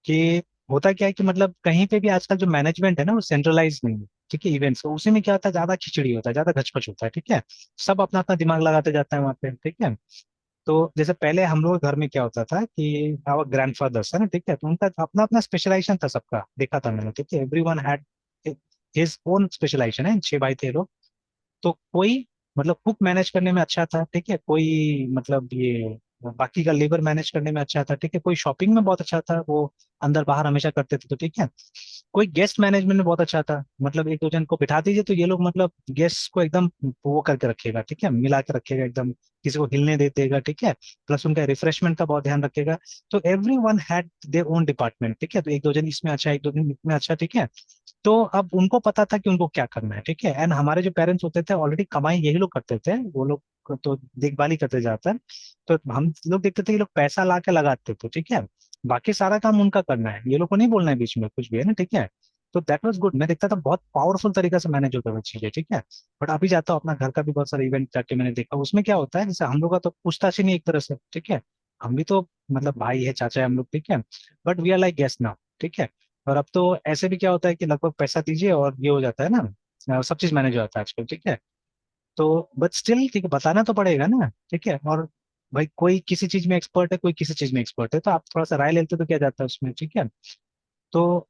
कि होता क्या है कि मतलब कहीं पे भी आजकल जो मैनेजमेंट है ना वो सेंट्रलाइज नहीं है, ठीक है। इवेंट्स तो उसी में क्या होता है, ज्यादा खिचड़ी होता है, ज्यादा घचपच होता है, ठीक है। सब अपना अपना दिमाग लगाते जाता है वहाँ पे, ठीक है। तो जैसे पहले हम लोग घर में क्या होता था कि आवर ग्रैंडफादर्स है ना, ठीक है, तो उनका अपना अपना स्पेशलाइजेशन था सबका, देखा था मैंने, ठीक है। Everyone had his own specialization है, 6 भाई थे लोग। तो कोई मतलब कुक मैनेज करने में अच्छा था, ठीक है, कोई मतलब ये बाकी का लेबर मैनेज करने में अच्छा था, ठीक है, कोई शॉपिंग में बहुत अच्छा था, वो अंदर बाहर हमेशा करते थे, तो ठीक है। कोई गेस्ट मैनेजमेंट में बहुत अच्छा था, मतलब एक दो जन को बिठा दीजिए तो ये लोग मतलब गेस्ट को एकदम वो करके रखेगा, ठीक है, मिला के रखेगा एकदम, किसी को हिलने दे देगा, ठीक है। प्लस उनका रिफ्रेशमेंट का बहुत ध्यान रखेगा। तो every one had their own department, ठीक है। तो एक दो जन इसमें अच्छा, एक दो जन इसमें अच्छा, ठीक है। तो अब उनको पता था कि उनको क्या करना है, ठीक है। एंड हमारे जो पेरेंट्स होते थे ऑलरेडी कमाई यही लोग करते थे, वो लोग तो देखभाल ही करते जाकर। तो हम लोग देखते थे ये लोग पैसा ला के लगाते थे, ठीक है। बाकी सारा काम उनका करना है, ये लोग को नहीं बोलना है बीच में कुछ भी, है ना, ठीक है। तो दैट वाज गुड, मैं देखता था बहुत पावरफुल तरीके से मैनेज होता है चीजें, ठीक है। बट अभी जाता हूँ अपना घर का भी बहुत सारा इवेंट जाके मैंने देखा, उसमें क्या होता है, जैसे हम लोग का तो पूछताछ ही नहीं एक तरह से, ठीक है। हम भी तो मतलब भाई है, चाचा है हम लोग, ठीक है। But we are like guest now, ठीक है। और अब तो ऐसे भी क्या होता है कि लगभग पैसा दीजिए और ये हो जाता है ना, सब चीज मैनेज हो जाता है आजकल, ठीक है। तो बट स्टिल ठीक है, बताना तो पड़ेगा ना, ठीक है। और भाई कोई किसी चीज में एक्सपर्ट है, कोई किसी चीज में एक्सपर्ट है, तो आप थोड़ा सा राय लेते तो क्या जाता है उसमें, ठीक है। तो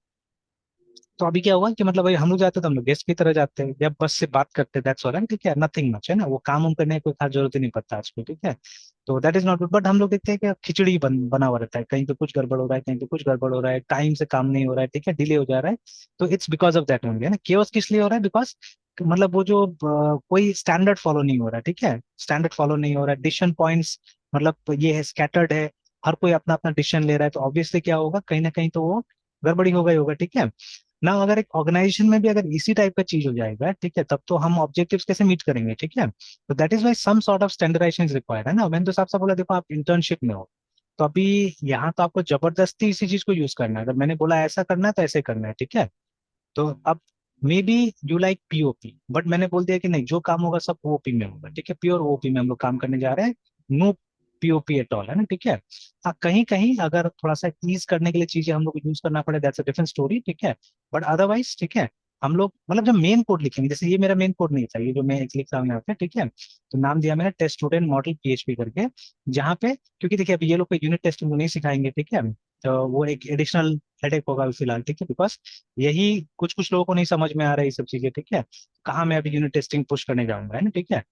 तो अभी क्या हुआ कि मतलब भाई हम लोग जाते तो हम लोग गेस्ट की तरह जाते हैं, या बस से बात करते, दैट्स ऑल, ठीक है, नथिंग मच, है ना। वो काम उम करने की कोई खास जरूरत ही नहीं पड़ता आजकल, ठीक है। तो that is not good. But हम लोग देखते हैं कि खिचड़ी बना हुआ रहता है, कहीं पे कुछ गड़बड़ हो रहा है, कहीं पे कुछ गड़बड़ हो रहा है, टाइम से काम नहीं हो रहा है, ठीक है, डिले हो जा रहा है। तो it's because of that only, है ना। केओस किस लिए हो रहा है, बिकॉज मतलब वो जो कोई स्टैंडर्ड फॉलो नहीं हो रहा है, ठीक है। स्टैंडर्ड फॉलो नहीं हो रहा है, डिसीजन पॉइंट्स मतलब ये है, स्कैटर्ड है, हर कोई अपना अपना डिसीजन ले रहा है, तो ऑब्वियसली क्या होगा, कहीं ना कहीं तो वो गड़बड़ी होगा ही होगा, ठीक है। ना अगर एक ऑर्गेनाइजेशन में भी अगर इसी टाइप का चीज हो जाएगा, ठीक है, तब तो हम ऑब्जेक्टिव्स कैसे मीट करेंगे, ठीक है। तो that is why some sort of standardization is required, है ना। मैंने तो साफ साफ बोला, देखो आप इंटर्नशिप में हो, तो अभी यहाँ तो आपको जबरदस्ती इसी चीज को यूज करना है। अगर मैंने बोला ऐसा करना है तो ऐसे करना है, ठीक है। तो अब may be you like POP, but मैंने बोल दिया कि नहीं, जो काम होगा सब ओपी में होगा, ठीक है, प्योर ओपी में हम लोग काम करने जा रहे हैं। नो पीओपी एट ऑल, है ना, ठीक है। हाँ, कहीं कहीं अगर थोड़ा सा ईज करने के लिए चीजें हम लोग यूज करना पड़े, दैट्स अ डिफरेंट स्टोरी, ठीक है। बट अदरवाइज ठीक है, हम लोग मतलब जब मेन कोड लिखेंगे, जैसे ये मेरा मेन कोड नहीं था, ये जो मैं एक लिख रहा हूँ यहाँ पे, ठीक है, तो नाम दिया मैंने टेस्ट स्टूडेंट मॉडल पीएचपी करके, जहाँ पे, क्योंकि देखिए अभी ये लोग को यूनिट टेस्टिंग नहीं सिखाएंगे, ठीक है, तो वो एक एडिशनल हेडेक होगा अभी फिलहाल, ठीक है, बिकॉज यही कुछ कुछ लोगों को नहीं समझ में आ रहा है ये सब चीजें, ठीक है। कहाँ मैं अभी यूनिट टेस्टिंग पुश करने जाऊंगा, है ना, ठीक है।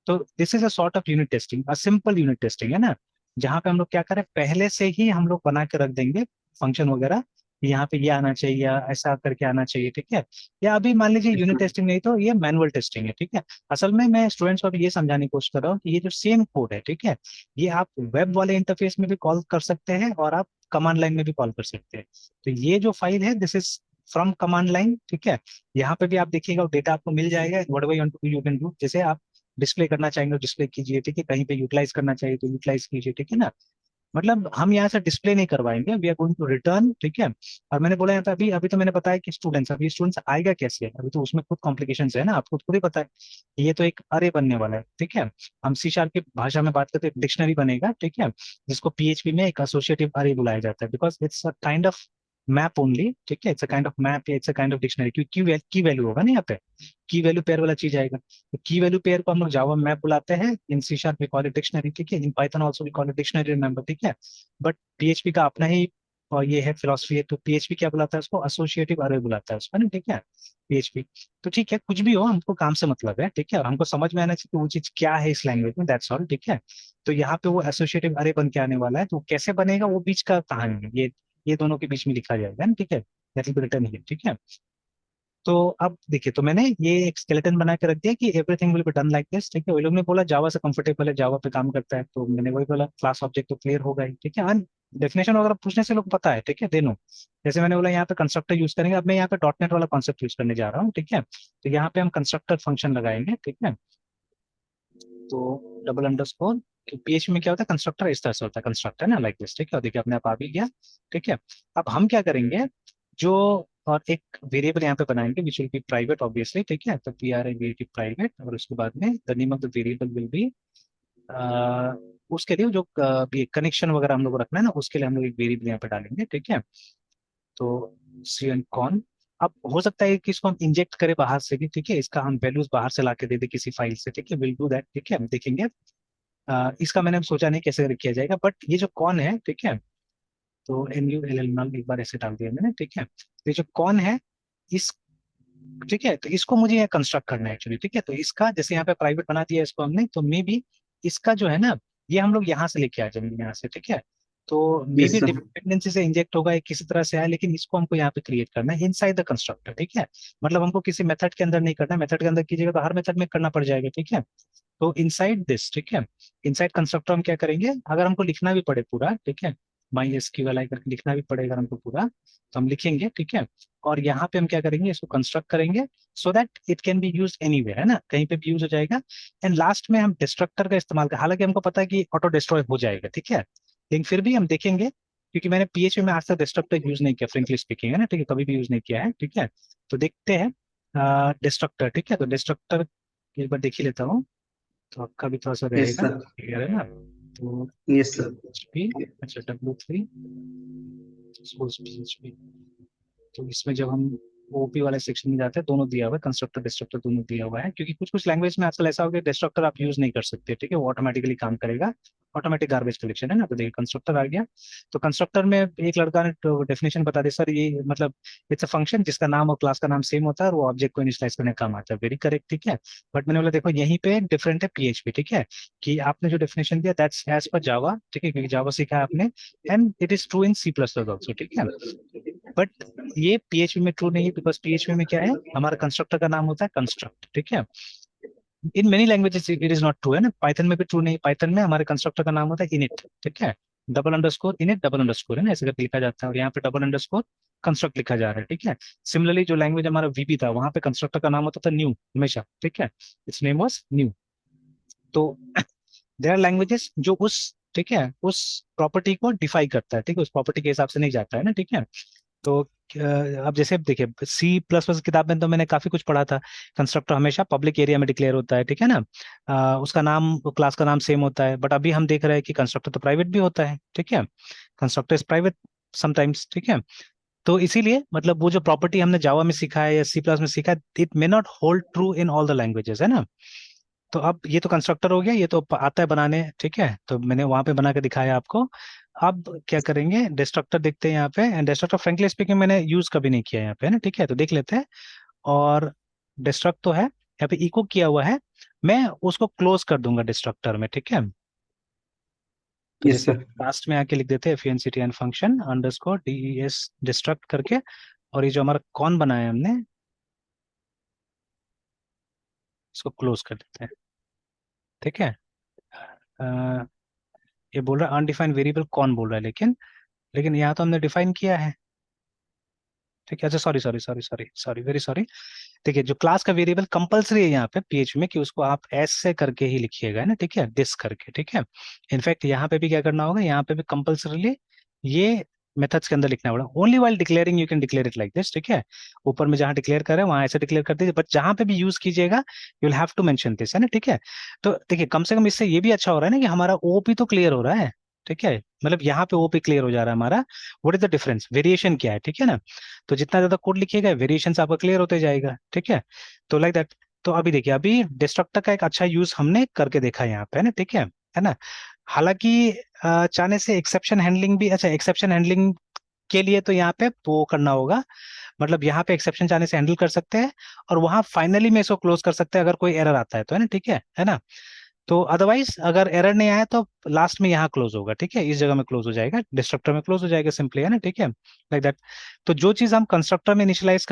तो this is a sort of unit testing, a simple unit testing, है ना, जहाँ पे हम लोग क्या करें, पहले से ही हम लोग बना के रख देंगे फंक्शन वगैरह, कि यहाँ पे ये आना चाहिए या ऐसा करके आना चाहिए, ठीक है। या अभी मान लीजिए यूनिट टेस्टिंग नहीं तो ये मैनुअल टेस्टिंग है, ठीक है। असल में मैं स्टूडेंट्स को अभी ये समझाने की कोशिश कर रहा हूँ कि ये जो सेम कोड है, ठीक है, ये आप वेब वाले इंटरफेस में भी कॉल कर सकते हैं और आप कमांड लाइन में भी कॉल कर सकते हैं। तो ये जो फाइल है, this is from command line, ठीक है। यहाँ पे भी आप देखिएगा डेटा आपको मिल जाएगा, whatever you want to you can do, जैसे आप डिस्प्ले करना चाहेंगे डिस्प्ले कीजिए, ठीक है, कहीं पे यूटिलाइज करना चाहिए तो यूटिलाइज कीजिए, ठीक है ना। मतलब हम यहाँ से डिस्प्ले नहीं करवाएंगे, we are going to return, ठीक है। और मैंने बोला यहाँ पे अभी अभी तो मैंने बताया कि स्टूडेंट्स, अभी स्टूडेंट्स आएगा कैसे, अभी तो उसमें खुद कॉम्प्लिकेशन है ना, आपको खुद ही पता है। ये तो एक अरे बनने वाला है, ठीक है। हम सी शार्प की भाषा में बात करते हैं, डिक्शनरी बनेगा, ठीक है, जिसको पीएचपी में एक एसोसिएटिव अरे बुलाया जाता है, because it's a kind of map only, ठीक है, it's a kind of map, it's a kind of dictionary, क्योंकि की वैल्यू होगा ना यहाँ पे, की वैल्यू पेयर वाला चीज आएगा। तो की वैल्यू पेयर को हम लोग जावा मैप बुलाते हैं, in C sharp we call it dictionary, ठीक है, in Python also we call it dictionary, remember, ठीक है। बट पीएचपी का अपना ही और ये है फिलोसफी है, तो पीएचपी क्या बुलाता है उसको, एसोसिएटिव अरे बुलाता है उसको ना, ठीक है, पीएचपी। तो ठीक है, कुछ भी हो, हमको काम से मतलब है, ठीक है, और हमको समझ में आना चाहिए कि वो चीज क्या है इस लैंग्वेज में, दैट्स ऑल, ठीक है। तो यहाँ पे वो एसोसिएटिव अरे बन के आने वाला है, तो कैसे बनेगा वो बीच का कहानी है, ये दोनों के बीच में लिखा जाएगा ना, ठीक है, that will be written here, ठीक है। तो अब देखिए, तो मैंने ये एक स्केलेटन बना के रख दिया कि everything will be done like this, ठीक है। वो लोग ने बोला जावा से कंफर्टेबल है, जावा पे काम करता है, तो मैंने वही बोला क्लास ऑब्जेक्ट तो क्लियर होगा ही, ठीक है। डेफिनेशन वगैरह पूछने से लोग पता है, ठीक है, दे नो। जैसे मैंने बोला यहाँ पे कंस्ट्रक्टर यूज करेंगे, अब मैं यहाँ पे डॉट नेट वाला कॉन्सेप्ट यूज करने जा रहा हूँ, ठीक है। तो यहाँ पे हम कंस्ट्रक्टर फंक्शन लगाएंगे, ठीक है। तो डबल अंडरस्कोर, पीएचपी में क्या होता है, कंस्ट्रक्टर इस तरह से होता है, कंस्ट्रक्टर ना लाइक दिस, ठीक है, और देखिए अपने आप आ भी गया, ठीक है। अब हम क्या करेंगे, जो और एक वेरिएबल यहाँ पे बनाएंगे which will be private obviously, ठीक है, तो P R I very private, और उसके बाद में the name of the variable will be, उसके लिए जो कनेक्शन वगैरह हम लोग को रखना है ना, उसके लिए हम लोग एक वेरिएबल यहाँ पे डालेंगे, ठीक है। तो सी एंड कॉन, अब हो सकता है कि इसको हम इंजेक्ट करें बाहर से भी, ठीक है, इसका हम वैल्यूज बाहर से ला के दे दे किसी फाइल से, ठीक है, विल डू दैट, ठीक है, हम देखेंगे। इसका मैंने सोचा नहीं कैसे किया जाएगा, बट ये जो कौन है, ठीक है, तो एन यू एल एल नाम एक बार ऐसे डाल दिया मैंने, ठीक है। तो ये जो कौन है, इस, ठीक है, तो इसको मुझे यहाँ कंस्ट्रक्ट करना है एक्चुअली, ठीक है। तो इसका जैसे यहाँ पे प्राइवेट बना दिया इसको हमने, तो मे बी इसका जो है ना, ये हम लोग यहाँ से लेके आ जाएंगे यहाँ से, ठीक है। तो मे
यस
बी
सर।
डिपेंडेंसी से इंजेक्ट होगा, किसी तरह से आया, लेकिन इसको हमको यहाँ पे क्रिएट करना है इनसाइड द कंस्ट्रक्टर, ठीक है। मतलब हमको किसी मेथड के अंदर नहीं करना, मेथड के अंदर कीजिएगा तो हर मेथड में करना पड़ जाएगा, ठीक है। तो इनसाइड दिस, ठीक है, इनसाइड कंस्ट्रक्टर हम क्या करेंगे, अगर हमको लिखना भी पड़े पूरा, ठीक है, माई एसक्यूएल आई करके लिखना भी पड़ेगा हमको पूरा, तो हम लिखेंगे, ठीक है। और यहाँ पे हम क्या करेंगे, इसको कंस्ट्रक्ट करेंगे so that it can be use anywhere, है ना, कहीं पे भी यूज हो जाएगा। एंड लास्ट में हम डिस्ट्रक्टर का इस्तेमाल कर, हालांकि हमको पता है कि ऑटो डिस्ट्रॉय हो जाएगा, ठीक है, लेकिन फिर भी हम देखेंगे, क्योंकि मैंने पीएचपी में आज तक डिस्ट्रक्टर यूज नहीं किया, फ्रेंकली स्पीकिंग, है ना, ठीक है, कभी भी यूज नहीं किया है, ठीक है। तो देखते हैं डिस्ट्रक्टर, ठीक है, तो डिस्ट्रक्टर एक बार देख ही लेता हूँ, तो आपका भी थोड़ा सा
यस
रहेगा
सर।
क्लियर, है ना। तो
यस सर।
PHP, अच्छा W3 सोर्स PHP, तो इसमें जब हम ओपी वाले सेक्शन में जाते हैं, दोनों दिया हुआ है, कंस्ट्रक्टर डिस्ट्रक्टर दोनों दिया हुआ है, क्योंकि कुछ कुछ लैंग्वेज में आजकल ऐसा हो गया डिस्ट्रक्टर आप यूज नहीं कर सकते, ठीक है, वो ऑटोमेटिकली काम करेगा, ऑटोमेटिक गार्बेज कलेक्शन है ना। तो देखिए कंस्ट्रक्टर आ गया, तो कंस्ट्रक्टर में एक लड़का ने डेफिनेशन बता दी, सर ये मतलब इट्स अ फंक्शन जिसका नाम और क्लास का नाम सेम होता है और वो ऑब्जेक्ट को इनिशियलाइज करने का काम आता है, वेरी करेक्ट, ठीक है। बट मैंने बोला देखो यहीं पे डिफरेंट है पीएचपी, ठीक है, कि आपने जो डेफिनेशन दिया दैट्स एज पर जावा, ठीक है, क्योंकि जावा सीखा है आपने, and it is true in C plus plus also, ठीक है। बट ये पीएचपी में ट्रू नहीं है, बिकॉज पीएचपी में क्या है, हमारा कंस्ट्रक्टर का नाम होता है कंस्ट्रक्ट, ठीक है। In many languages it is not true, है ना, पाइथन में भी ट्रू नहीं, पाइथन में हमारे कंस्ट्रक्टर का नाम होता है इनिट, ठीक है, double underscore init double underscore, है ना, ऐसे करके लिखा जाता है, और यहाँ पे डबल अंडरस्कोर कंस्ट्रक्ट लिखा जा रहा है, ठीक है। सिमिलरली जो लैंग्वेज हमारा वीबी था, वहां पे कंस्ट्रक्टर का नाम होता था न्यू हमेशा, ठीक है। It's name was new. तो देयर आर लैंग्वेजेस जो उस, ठीक है, उस प्रॉपर्टी को डिफाई करता है, ठीक है, उस प्रॉपर्टी के हिसाब से नहीं जाता है ना, ठीक है। तो अब जैसे देखिए सी प्लस प्लस किताब में तो मैंने काफी कुछ पढ़ा था। कंस्ट्रक्टर हमेशा पब्लिक एरिया में डिक्लेयर होता है, ठीक है ना। उसका नाम, क्लास का नाम सेम होता है, बट अभी हम देख रहे हैं कि कंस्ट्रक्टर तो प्राइवेट भी होता है, ठीक है। कंस्ट्रक्टर इज प्राइवेट समटाइम्स, ठीक है। तो इसीलिए मतलब वो जो प्रॉपर्टी हमने जावा में सीखा है या सी प्लस में सीखा है, it may not hold true in all the languages, है ना। तो अब ये तो कंस्ट्रक्टर हो गया, ये तो आता है बनाने, ठीक है, तो मैंने वहां पे बना के दिखाया आपको। अब क्या करेंगे, डिस्ट्रक्टर देखते हैं यहाँ पे। एंड डिस्ट्रक्टर फ्रेंकली स्पीकिंग मैंने यूज कभी नहीं किया यहाँ पे, है ना, ठीक है, तो देख लेते हैं। और डिस्ट्रक्ट तो है यहाँ पे, इको किया हुआ है। मैं उसको क्लोज कर दूंगा डिस्ट्रक्टर में, ठीक है। तो
यस
जैसे
सर।
लास्ट में आके लिख देते हैं finctn function underscore des destruct करके। और ये जो हमारा कौन बनाया है हमने, इसको क्लोज कर देते हैं, ठीक है। अ, ये बोल रहा है अनडिफाइंड वेरिएबल कौन बोल रहा है, लेकिन लेकिन यहाँ तो हमने डिफाइन किया है, ठीक है। अच्छा sorry sorry sorry sorry sorry, very sorry. देखिए जो क्लास का वेरिएबल कंपलसरी है यहाँ पे पीएचपी में कि उसको आप एस से करके ही लिखिएगा, है ना, ठीक है, दिस करके, ठीक है। इनफैक्ट यहाँ पे भी क्या करना होगा, यहाँ पे भी कंपलसरीली ये मेथड्स के अंदर लिखना होगा। Only while declaring you can declare it like this, ठीक है। ऊपर में जहाँ डिक्लेयर कर रहे हैं वहां ऐसे डिक्लेयर कर दीजिए, बट जहाँ पे भी यूज कीजिएगा you will have to mention this, है ना, ठीक है। तो देखिए कम से कम इससे ये भी अच्छा हो रहा है ना कि हमारा ओपी तो क्लियर हो रहा है, ठीक है। मतलब यहाँ पे ओपी क्लियर हो जा रहा है हमारा। What is the difference, variation क्या है, ठीक है ना। तो जितना ज्यादा कोड लिखिएगा वेरिएशन से आपका क्लियर होते जाएगा, ठीक है। तो लाइक दैट। तो अभी देखिए अभी डिस्ट्रक्टर का एक अच्छा यूज हमने करके देखा है यहाँ पे, है ना, ठीक है ना। हालांकि चाहने से एक्सेप्शन हैंडलिंग भी, अच्छा एक्सेप्शन हैंडलिंग के लिए तो यहाँ पे वो करना होगा। मतलब यहाँ पे एक्सेप्शन चाहने से हैंडल कर सकते हैं, और वहां फाइनली में इसको क्लोज कर सकते हैं अगर कोई एरर आता है तो, है ना, ठीक है ना। तो अदरवाइज अगर एरर नहीं आया तो लास्ट में यहाँ क्लोज होगा, ठीक है, इस जगह में क्लोज हो जाएगा, डिस्ट्रक्टर में क्लोज हो जाएगा सिंपली, है ना, ठीक है, लाइक दैट। तो जो चीज हम कंस्ट्रक्टर में इनिशियलाइज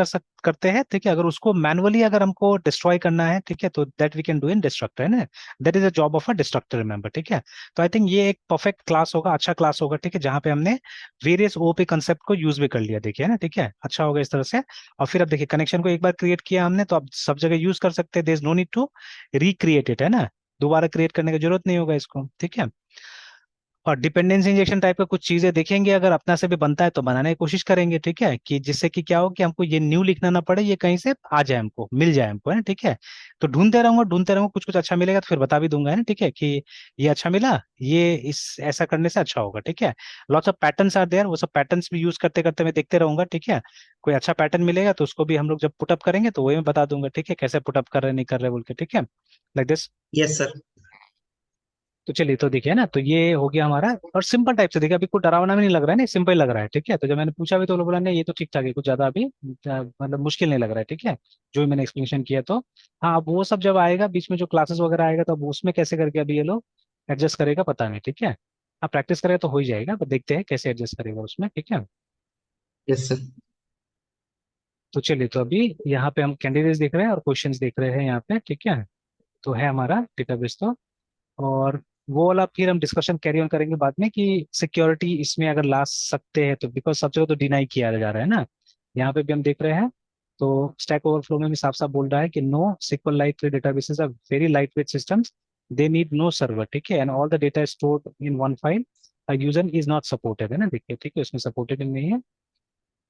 करते हैं, ठीक है, अगर उसको मैनुअली अगर हमको डिस्ट्रॉय करना है, ठीक है, तो that we can do in destructor, है ना। That is a job of a destructor, remember, ठीक है। तो आई थिंक ये एक परफेक्ट क्लास होगा, अच्छा क्लास होगा, ठीक है, जहाँ पे हमने वेरियस ओपी कंसेप्ट को यूज भी कर लिया, देखिए, है ना, ठीक है, अच्छा होगा इस तरह से। और फिर अब देखिए कनेक्शन को एक बार क्रिएट किया हमने तो अब सब जगह यूज कर सकते हैं, there is no need to recreate it, है ना। दोबारा क्रिएट करने की जरूरत नहीं होगा इसको, ठीक है। और डिपेंडेंसी इंजेक्शन टाइप का कुछ चीजें देखेंगे, अगर अपना से भी बनता है तो बनाने की कोशिश करेंगे, ठीक है, कि जिससे कि क्या हो कि हमको ये न्यू लिखना ना पड़े, ये कहीं से आ जाए, हमको मिल जाए, हमको, है ना, ठीक है। तो ढूंढते रहूंगा, कुछ कुछ अच्छा मिलेगा तो फिर बता भी दूंगा, है ना, ठीक है, कि ये अच्छा मिला, ये इस ऐसा करने से अच्छा होगा, ठीक है। Lots of patterns are there, वो सब पैटर्न्स भी यूज करते करते मैं देखते रहूंगा, ठीक है। कोई अच्छा पैटर्न मिलेगा तो उसको भी हम लोग जब पुटअप करेंगे तो वही मैं बता दूंगा, ठीक है, कैसे पुटअप कर रहे नहीं कर रहे बोल के, ठीक है, लाइक दिस।
Yes sir.
तो चलिए तो देखिए ना, तो ये हो गया हमारा, और सिंपल टाइप से देखिए, अभी कुछ डरावना भी नहीं लग रहा है ना, सिंपल लग रहा है, ठीक है। तो जब मैंने पूछा भी तो लोग बोला नहीं ये तो ठीक ठाक है, कुछ ज्यादा अभी मतलब मुश्किल नहीं लग रहा है, ठीक है, जो भी मैंने एक्सप्लेनेशन किया। तो हाँ, अब वो सब जब आएगा बीच में जो क्लासेस वगैरह आएगा तो अब उसमें कैसे करके अभी ये लोग एडजस्ट करेगा पता नहीं, ठीक है। आप प्रैक्टिस करेगा तो हो ही जाएगा, पर देखते हैं कैसे एडजस्ट करेगा उसमें, ठीक है।
Yes sir.
तो चलिए तो अभी यहाँ पे हम कैंडिडेट्स देख रहे हैं और क्वेश्चंस देख रहे हैं यहाँ पे, ठीक है। तो है हमारा डेटाबेस तो। और वो वाला फिर हम डिस्कशन कैरी ऑन करेंगे बाद में कि सिक्योरिटी इसमें अगर ला सकते हैं तो, बिकॉज सब जगह तो डिनाई किया जा रहा है ना। यहाँ पे भी हम देख रहे हैं। तो स्टैक ओवरफ्लो में भी साफ साफ बोल रहा है कि no sequel light weight databases are very light weight systems, they need no server, ठीक है, and all the data stored in one file, a user is not supported, है ना, देखिए, ठीक है, उसमें सपोर्टेड नहीं है।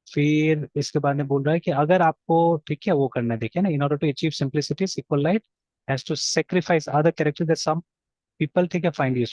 फिर इसके बाद में बोल रहा है कि अगर आपको, ठीक है, वो करना है, देखिए ना, in order to achieve simplicity SQLite has to sacrifice other characters that some people, ठीक है, फाइंड